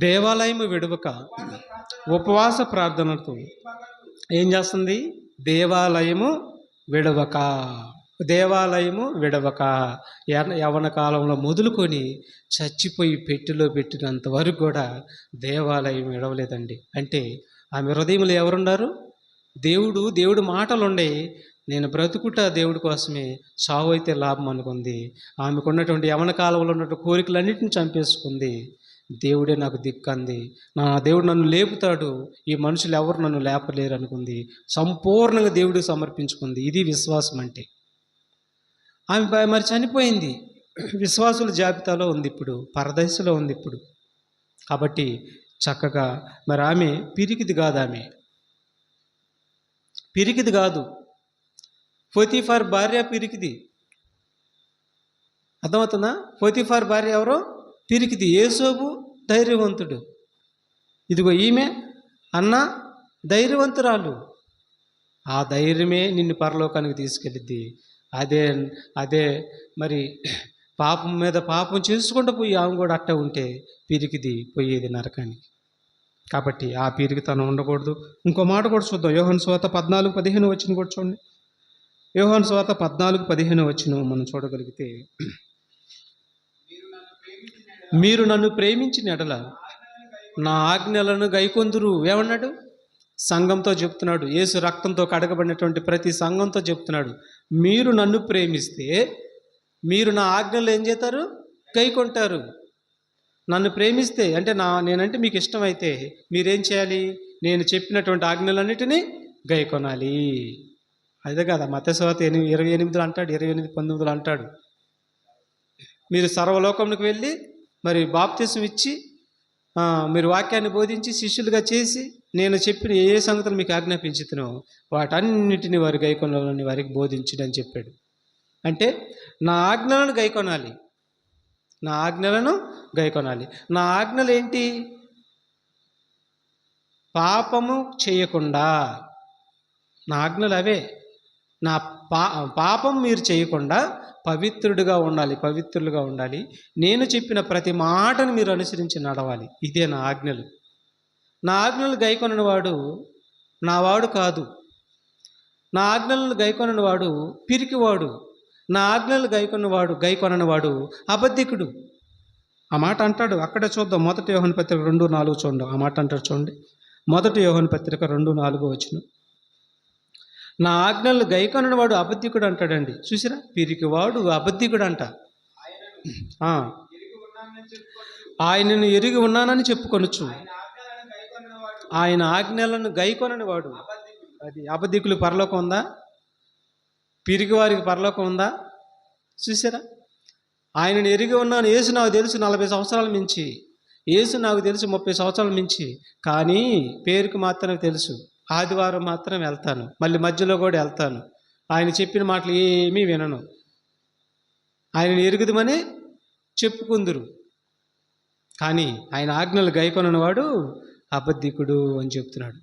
దేవాలయం విడవక ఉపవాస ప్రార్థనలతో ఏం చేస్తుంది? దేవాలయము విడవక యవన కాలంలో మొదలుకొని చచ్చిపోయి పెట్టెలో పెట్టినంత వరకు కూడా దేవాలయం విడవలేదండి. అంటే ఆమె హృదయంలో ఎవరున్నారు? దేవుడు మాటలు ఉండే, నేను బ్రతుకుట దేవుడి కోసమే, చావు అయితే లాభం అనుకుంది. ఆమెకున్నటువంటి యవన కాలంలో ఉన్నటువంటి కోరికలన్నింటిని చంపేసుకుంది. దేవుడే నాకు దిక్కు అంది. నా దేవుడు నన్ను లేపుతాడు, ఈ మనుషులు ఎవరు నన్ను లేపలేరు అనుకుంది. సంపూర్ణంగా దేవుడికి సమర్పించుకుంది. ఇది విశ్వాసం అంటే. ఆమె మరి చనిపోయింది. విశ్వాసుల జాబితాలో ఉంది, ఇప్పుడు పరదేశంలో ఉంది ఇప్పుడు. కాబట్టి చక్కగా మరి ఆమె పిరికిది కాదు. పోతీఫర్ భార్య పిరికిది. అర్థమవుతుందా? పోతీఫర్ భార్య ఎవరో పిరికిది. యోసేపు ధైర్యవంతుడు. ఇదిగో ఈమె అన్న ధైర్యవంతురాలు. ఆ ధైర్యమే నిన్ను పరలోకానికి తీసుకెళ్ళిద్ది. అదే అదే మరి పాపం మీద పాపం చేసుకుంటూ పోయి ఆమె కూడా అట్ట ఉంటే పిరికిది పోయేది నరకానికి. కాబట్టి ఆ పిరికితనం ఉండకూడదు. ఇంకో మాట కూడా చూద్దాం. యోహాను సువార్త 14:15 వచ్చిన కూడా చూడండి. యోహాను సువార్త 14:15 వచ్చిన మనం చూడగలిగితే, మీరు నన్ను ప్రేమించిన ఎడల నా ఆజ్ఞలను గైకొందురు. ఏమన్నాడు? సంఘంతో చెప్తున్నాడు. యేసు రక్తంతో కడగబడినటువంటి ప్రతి సంఘంతో చెప్తున్నాడు, మీరు నన్ను ప్రేమిస్తే మీరు నా ఆజ్ఞలు ఏం చేస్తారు? గైకొంటారు. నన్ను ప్రేమిస్తే అంటే నేనంటే మీకు ఇష్టమైతే మీరేం చేయాలి? నేను చెప్పినటువంటి ఆజ్ఞలన్నిటినీ గైకొనాలి. అదే కదా మత్తయి సువార్త 28 అంటాడు, 28:19 అంటాడు, మీరు సర్వలోకంలోకి వెళ్ళి మరి బాప్తిసం ఇచ్చి మీరు వాక్యాన్ని బోధించి శిష్యులుగా చేసి నేను చెప్పిన ఏ సంగతులు మీకు ఆజ్ఞాపించుతున్నో వాటన్నిటిని వారి గైకొనాలని వారికి బోధించండి అని చెప్పాడు. అంటే నా ఆజ్ఞలను గైకొనాలి, నా ఆజ్ఞలను గైకొనాలి. నా ఆజ్ఞలు ఏంటి? పాపము చేయకుండా. నా ఆజ్ఞలు అవే. నా పాపం మీరు చేయకుండా పవిత్రుడిగా ఉండాలి, పవిత్రులుగా ఉండాలి. నేను చెప్పిన ప్రతి మాటను మీరు అనుసరించి నడవాలి. ఇదే నా ఆజ్ఞలు. నా ఆజ్ఞలు గైకొనని వాడు నా వాడు కాదు. నా ఆజ్ఞలను గైకొనని వాడు పిరికివాడు. నా ఆజ్ఞలు గైకొనని వాడు అబద్ధికుడు. ఆ మాట అంటాడు. అక్కడే చూద్దాం. 1 యోహాను పత్రిక 2:4 చూడండి. ఆ మాట అంటాడు చూడండి. 1 యోహాను పత్రిక 2:4 వచ్చిన, నా ఆజ్ఞలను గైకొనని వాడు అబద్ధికుడు అంటాడండి. చూసిరా, పిరికివాడు అబద్ధికుడు అంట. ఆయనను ఎరిగి ఉన్నానని చెప్పుకొనొచ్చు. ఆయన ఆజ్ఞలను గైకొనని వాడు అది అబద్ధికులు పరలోకం ఉందా? పిరికి వారికి పరలోకం ఉందా? చూసారా, ఆయనను ఎరిగి ఉన్నాను. యేసు నాకు తెలుసు 40 సంవత్సరాల మించి, యేసు నాకు తెలుసు 30 సంవత్సరాల మించి, కానీ పేరుకు మాత్రమే తెలుసు. ఆదివారం మాత్రం వెళ్తాను, మళ్ళీ మధ్యలో కూడా వెళ్తాను. ఆయన చెప్పిన మాటలు ఏమీ వినను. ఆయనను ఎరుగుదమని చెప్పుకుందురు, కానీ ఆయన ఆజ్ఞలు గైకొనని వాడు అబద్ధికుడు అని చెప్తున్నాడు.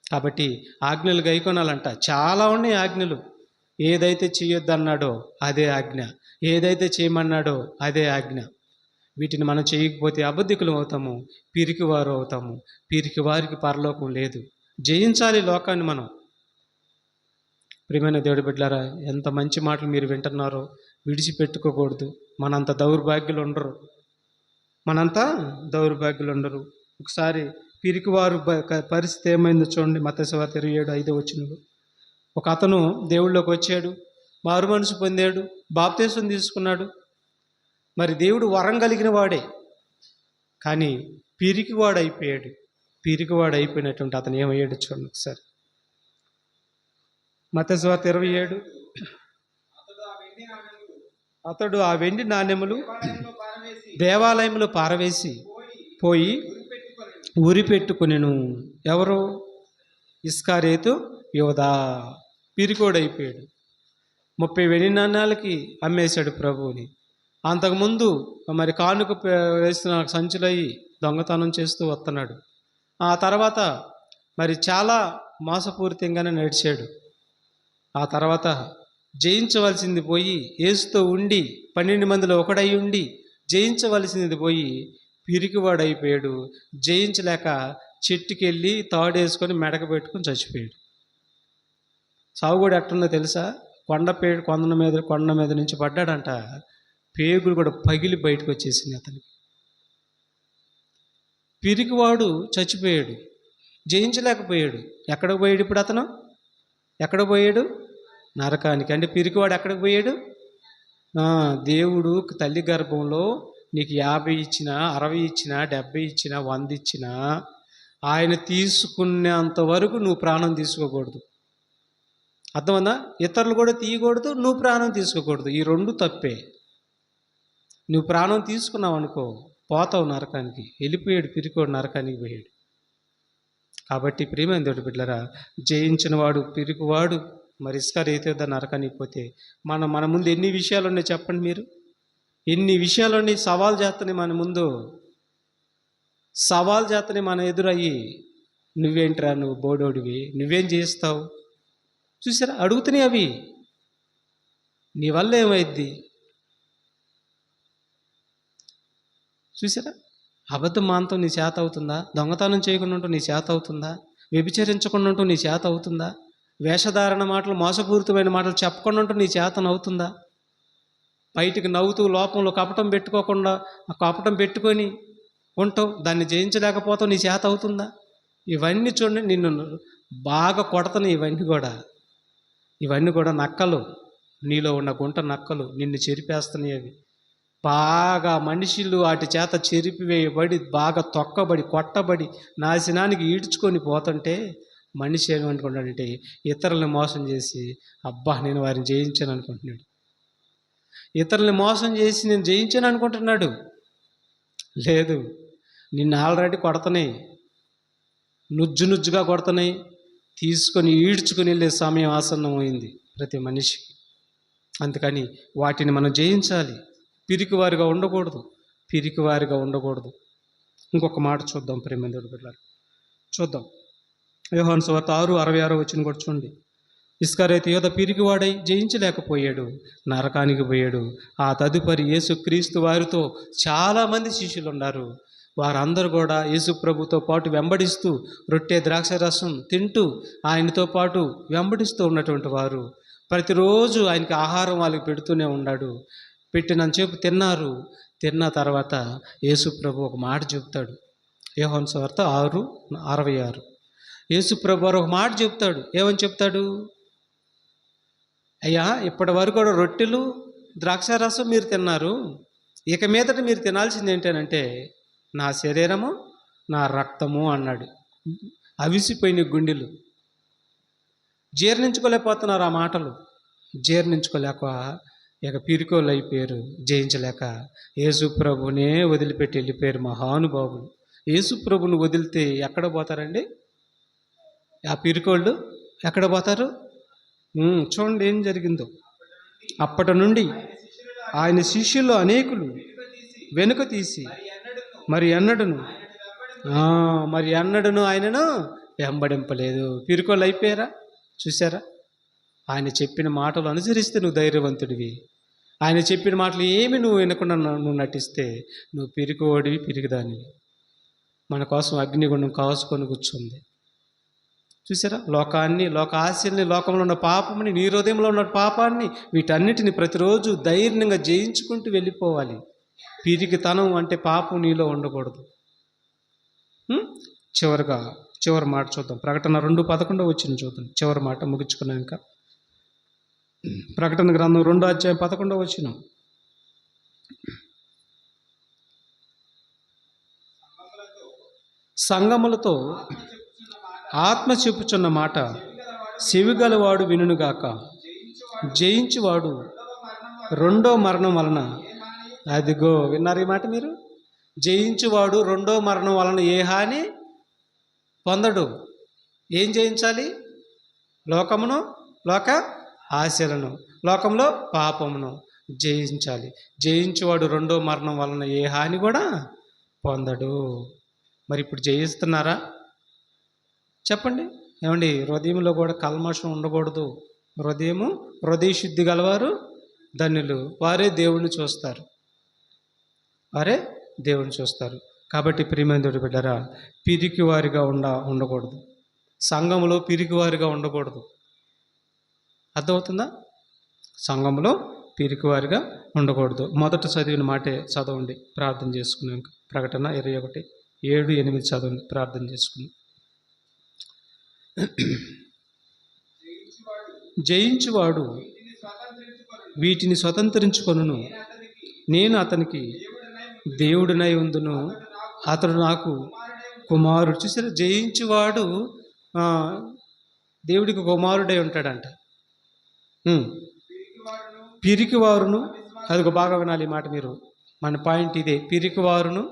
కాబట్టి ఆజ్ఞలు గైకొనాలంట. చాలా ఉన్నాయి ఆజ్ఞలు. ఏదైతే చేయొద్దన్నాడో అదే ఆజ్ఞ, ఏదైతే చేయమన్నాడో అదే ఆజ్ఞ. వీటిని మనం చేయకపోతే అబద్ధికులు అవుతాము, పిరికివారు అవుతాము. పిరికి వారికి పరలోకం లేదు. జయించాలి లోకాన్ని మనం. ప్రియమైన దేవుడి బిడ్డలారా, ఎంత మంచి మాటలు మీరు వింటున్నారో. విడిచిపెట్టుకోకూడదు. మనంత దౌర్భాగ్యులు ఉండరు, మనంతా దౌర్భాగ్యులు ఉండరు. ఒకసారి పిరికివారు పరిస్థితి ఏమైందో చూడండి. మత్తయి సువార్త 27:5 వచ్చినప్పుడు, ఒక అతను దేవుళ్ళలోకి వచ్చాడు, మారు మనసు పొందాడు, బాప్తీసం తీసుకున్నాడు. మరి దేవుడు వరం కలిగిన వాడే, కానీ పిరికివాడు అయిపోయాడు. పిరికివాడు అయిపోయినటువంటి అతను ఏమయ్యాడు చూడండి ఒకసారి. మత్తయి సువార్త 27, అతడు ఆ వెండి నాణెములు దేవాలయంలో పారవేసి పోయి ఉరి పెట్టుకునెను. ఎవరు? ఇస్కారియోతు యోధా. పిరికోడైపోయాడు. 30 వెండి నాణ్యాలకి అమ్మేశాడు ప్రభువుని. అంతకుముందు మరి కానుక వేస్తున్న సంచులయ్యి దొంగతనం చేస్తూ వస్తున్నాడు. ఆ తర్వాత మరి చాలా మోసపూరితంగానే నడిచాడు. ఆ తర్వాత జయించవలసింది పోయి, యేసుతో ఉండి 12 మందిలో ఒకడై ఉండి జయించవలసింది పోయి పిరికివాడైపోయాడు. జయించలేక చెట్టుకెళ్ళి తాడేసుకొని మెడక పెట్టుకొని చచ్చిపోయాడు. సావు కూడా ఎట్టుందో తెలుసా? కొండ మీద నుంచి పడ్డాడంట. పేగులు కూడా పగిలి బయటకు వచ్చేసింది అతనికి. పిరికివాడు చచ్చిపోయాడు, జయించలేకపోయాడు. ఎక్కడికి పోయాడు ఇప్పుడు అతను? ఎక్కడికి పోయాడు? నరకానికి. అంటే పిరికివాడు ఎక్కడికి పోయాడు? దేవుడు తల్లి గర్భంలో నీకు 50 ఇచ్చినా, 60 ఇచ్చినా, 70 ఇచ్చినా, 100 ఇచ్చినా ఆయన తీసుకునేంత వరకు నువ్వు ప్రాణం తీసుకోకూడదు. అర్థమన్నా? ఇతరులు కూడా తీయకూడదు, నువ్వు ప్రాణం తీసుకోకూడదు. ఈ రెండు తప్పే. నువ్వు ప్రాణం తీసుకున్నావు అనుకో, పోతావు నరకానికి. వెళ్ళిపోయాడు పిరికోడు, నరకానికి పోయాడు. కాబట్టి ప్రియమైన దేవుడి బిడ్డలారా, జయించిన వాడు పిరికివాడు మరి ఇస్కారియోతు నరకానికి పోతే మన ముందు ఎన్ని విషయాలు ఉన్నాయి చెప్పండి మీరు? ఎన్ని విషయాలున్నాయి? సవాల్ చేస్తున్నాయి మన ముందు, సవాల్ చేస్తున్నాయి మన ఎదురయ్యి. నువ్వేంట్రా, నువ్వు బోడోడివి, నువ్వేం చేస్తావు? చూసారా, అడుగుతున్నాయి అవి. నీ వల్ల ఏమైద్ది? చూసారా? అబద్ధం మానటం నీ చేత అవుతుందా? దొంగతనం చేయకుండా ఉంటూ నీ చేత అవుతుందా? వ్యభిచరించకుండా ఉంటూ నీ చేత అవుతుందా? వేషధారణ మాటలు, మోసపూరితమైన మాటలు చెప్పకుండా ఉంటూ నీ చేతనవుతుందా? బయటికి నవ్వుతూ లోపంలో కపటం పెట్టుకోకుండా ఆ కపటం పెట్టుకొని ఉంటావు, దాన్ని జయించలేకపోతావు, నీ చేత అవుతుందా? ఇవన్నీ చూడండి, నిన్ను బాగా కొడతాయి. ఇవన్నీ కూడా నక్కలు, నీలో ఉన్న గుంట నక్కలు నిన్ను చెరిపేస్తున్నాయి. అవి బాగా మనుషులు వాటి చేత చెరిపివేయబడి, బాగా తొక్కబడి, కొట్టబడి, నాశనానికి ఈడ్చుకొని పోతుంటే మనిషి ఏమనుకుంటాడంటే ఇతరులను మోసం చేసి, అబ్బా నేను వారిని జయించాను అనుకుంటున్నాడు. ఇతరుల్ని మోసం చేసి నేను జయించాను అనుకుంటున్నాడు. లేదు, నిన్ను ఆల్రెడీ కొడుతున్నాయి, నుజ్జుగా కొడుతున్నాయి. తీసుకొని ఈడ్చుకుని వెళ్ళే సమయం ఆసన్నమైంది ప్రతి మనిషికి. అందుకని వాటిని మనం జయించాలి. పిరికివారిగా ఉండకూడదు. ఇంకొక మాట చూద్దాం ప్రేమేంద్రుడు బిడ్డలారా, చూద్దాం. యోహాను సువార్త 6:66 వచ్చిన కూడా చూడండి. ఇస్కరియోతు యూదా పిరికివాడై జయించలేకపోయాడు, నరకానికి పోయాడు. ఆ తదుపరి యేసుక్రీస్తు వారితో చాలామంది శిష్యులు ఉన్నారు. వారందరూ కూడా యేసు ప్రభుతో పాటు వెంబడిస్తూ రొట్టె ద్రాక్షరసం తింటూ ఆయనతో పాటు వెంబడిస్తూ ఉన్నటువంటి వారు. ప్రతిరోజు ఆయనకి ఆహారం వాళ్ళకి పెడుతూనే ఉన్నాడు. పెట్టినంతసేపు తిన్నారు. తిన్న తర్వాత యేసు ప్రభు ఒక మాట చెప్తాడు. యోహాను సువార్త 6:66. యేసు ప్రభు వారు ఒక మాట చెప్తాడు. ఏమని చెప్తాడు? అయ్యా, ఇప్పటి వరకు కూడా రొట్టెలు ద్రాక్షారసం మీరు తిన్నారు. ఇక మీదట మీరు తినాల్సింది ఏంటంటే నా శరీరము, నా రక్తము అన్నాడు. అవిసిపోయిన గుండెలు జీర్ణించుకోలేకపోతున్నారు. ఆ మాటలు జీర్ణించుకోలేక ఇక పిరికోళ్ళు అయిపోయారు. జయించలేక యేసు ప్రభునే వదిలిపెట్టి వెళ్ళిపోయారు మహానుభావులు. యేసు ప్రభుని వదిలితే ఎక్కడ పోతారండి ఆ పిరికోళ్ళు? ఎక్కడ పోతారు? చూడండి ఏం జరిగిందో. అప్పటి నుండి ఆయన శిష్యుల్లో అనేకులు వెనుక తీసి మరి ఎన్నడను ఆయనను వెంబడింపలేదు. పిరికోళ్ళు అయిపోయారా? చూసారా? ఆయన చెప్పిన మాటలు అనుసరిస్తే నువ్వు ధైర్యవంతుడివి. ఆయన చెప్పిన మాటలు ఏమి నువ్వు వినకుండా నువ్వు నటిస్తే నువ్వు పిరికోడివి, పిరికిదానివి. మన కోసం అగ్నిగుండం కాసుకొని కూర్చుంది. చూసారా? లోకాన్ని, లోక ఆశల్ని, లోకంలో ఉన్న పాపముని, నీ హృదయంలో ఉన్న పాపాన్ని, వీటన్నిటిని ప్రతిరోజు ధైర్యంగా జయించుకుంటూ వెళ్ళిపోవాలి. పిరికితనం అంటే పాపం నీలో ఉండకూడదు. చివరి మాట చూద్దాం. ప్రకటన 2:11 వచ్చిన చూద్దాం. చివరి మాట ముగించుకున్నాక ప్రకటన గ్రంథం 2:11 వచ్చిన. సంగములతో ఆత్మ చెప్పుచున్న మాట చెవిగలవాడు వినుగాక. జయించువాడు రెండో మరణం వలన, అదిగో విన్నారు ఈ మాట మీరు? జయించువాడు రెండో మరణం వలన ఏ హాని పొందడు. ఏం జయించాలి? లోకమును, లోక ఆశలను, లోకంలో పాపమును జయించాలి. జయించువాడు రెండో మరణం వలన ఏ హాని కూడా పొందడు. మరి ఇప్పుడు జయిస్తున్నారా? చెప్పండి. ఏమండి? హృదయంలో కూడా కల్మషం ఉండకూడదు. హృదయ శుద్ధి గలవారు ధన్యులు, వారే దేవుణ్ణి చూస్తారు. కాబట్టి ప్రియమైనటువంటి బిడ్డరా, పిరికివారిగా ఉండకూడదు. సంఘములో పిరికివారిగా ఉండకూడదు. అర్థమవుతుందా? సంఘంలో పిరికివారిగా ఉండకూడదు. మొదట చదివిన మాటే చదవండి ప్రార్థన చేసుకున్నాక. ప్రకటన 21:7-8 చదవండి ప్రార్థన చేసుకుని. జయించువాడు వీటిని స్వతంత్రించుకొనును, నేను అతనికి దేవుడినై ఉందును, అతడు నాకు కుమారుడు. చూసారా? జయించువాడు దేవుడికి కుమారుడై ఉంటాడంట. పిరికివారును, అదిగో బాగా వినాలి ఈ మాట మీరు. మన పాయింట్ ఇదే. పిరికివారును,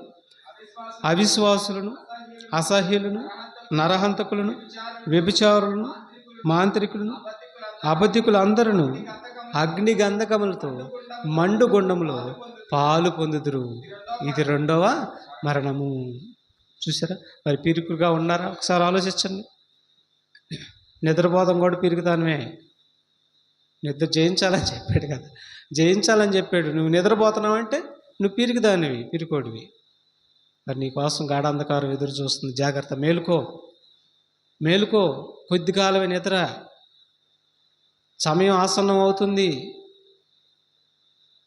అవిశ్వాసులను, అసహ్యులను, నరహంతకులను, వ్యభిచారులను, మాంత్రికులను, అబద్ధికులు అందరూ అగ్ని గంధకములతో మండు గుండంలో పాలు పొందుదురు. ఇది రెండవ మరణము. చూసారా? మరి పిరికిగా ఉన్నారా? ఒకసారి ఆలోచించండి. నిద్రపోవడం కూడా పిరికితనమే. నిద్ర జయించాలని చెప్పాడు కదా, జయించాలని చెప్పాడు. నువ్వు నిద్రపోతున్నావు అంటే నువ్వు పిరికిదానివి, పిరికోడివి. మరి నీ కోసం గాఢాంధకారం ఎదురు చూస్తుంది. జాగ్రత్త, మేలుకో, మేలుకో. కొద్ది కాలమే నిద్ర, సమయం ఆసన్నం అవుతుంది.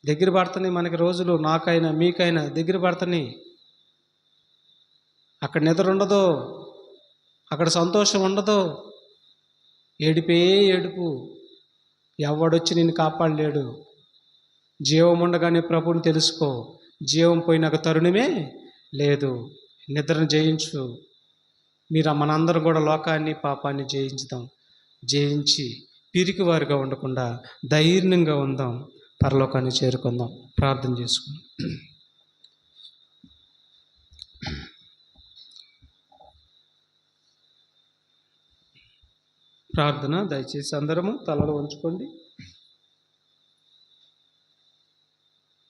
దగ్గర పడుతున్నాయి మనకి రోజులు, నాకైనా మీకైనా దగ్గర పడుతున్నాయి. అక్కడ నిద్ర ఉండదు, అక్కడ సంతోషం ఉండదు, ఏడుపే ఏడుపు. ఎవడొచ్చి నిన్ను కాపాడలేడు. జీవం ఉండగానే ప్రభువుని తెలుసుకో. జీవం పోయినాక తరుణమే లేదు. నిద్రను జయించు. మనందరం కూడా లోకాన్ని పాపాన్ని జయించుదాం. జయించి పిరికి వారిగా ఉండకుండా ధైర్యంగా ఉందాం. పరలోకాన్ని చేరుకుందాం. ప్రార్థన చేసుకుందాం. ప్రార్థన. దయచేసి అందరము తలలు వంచుకోండి.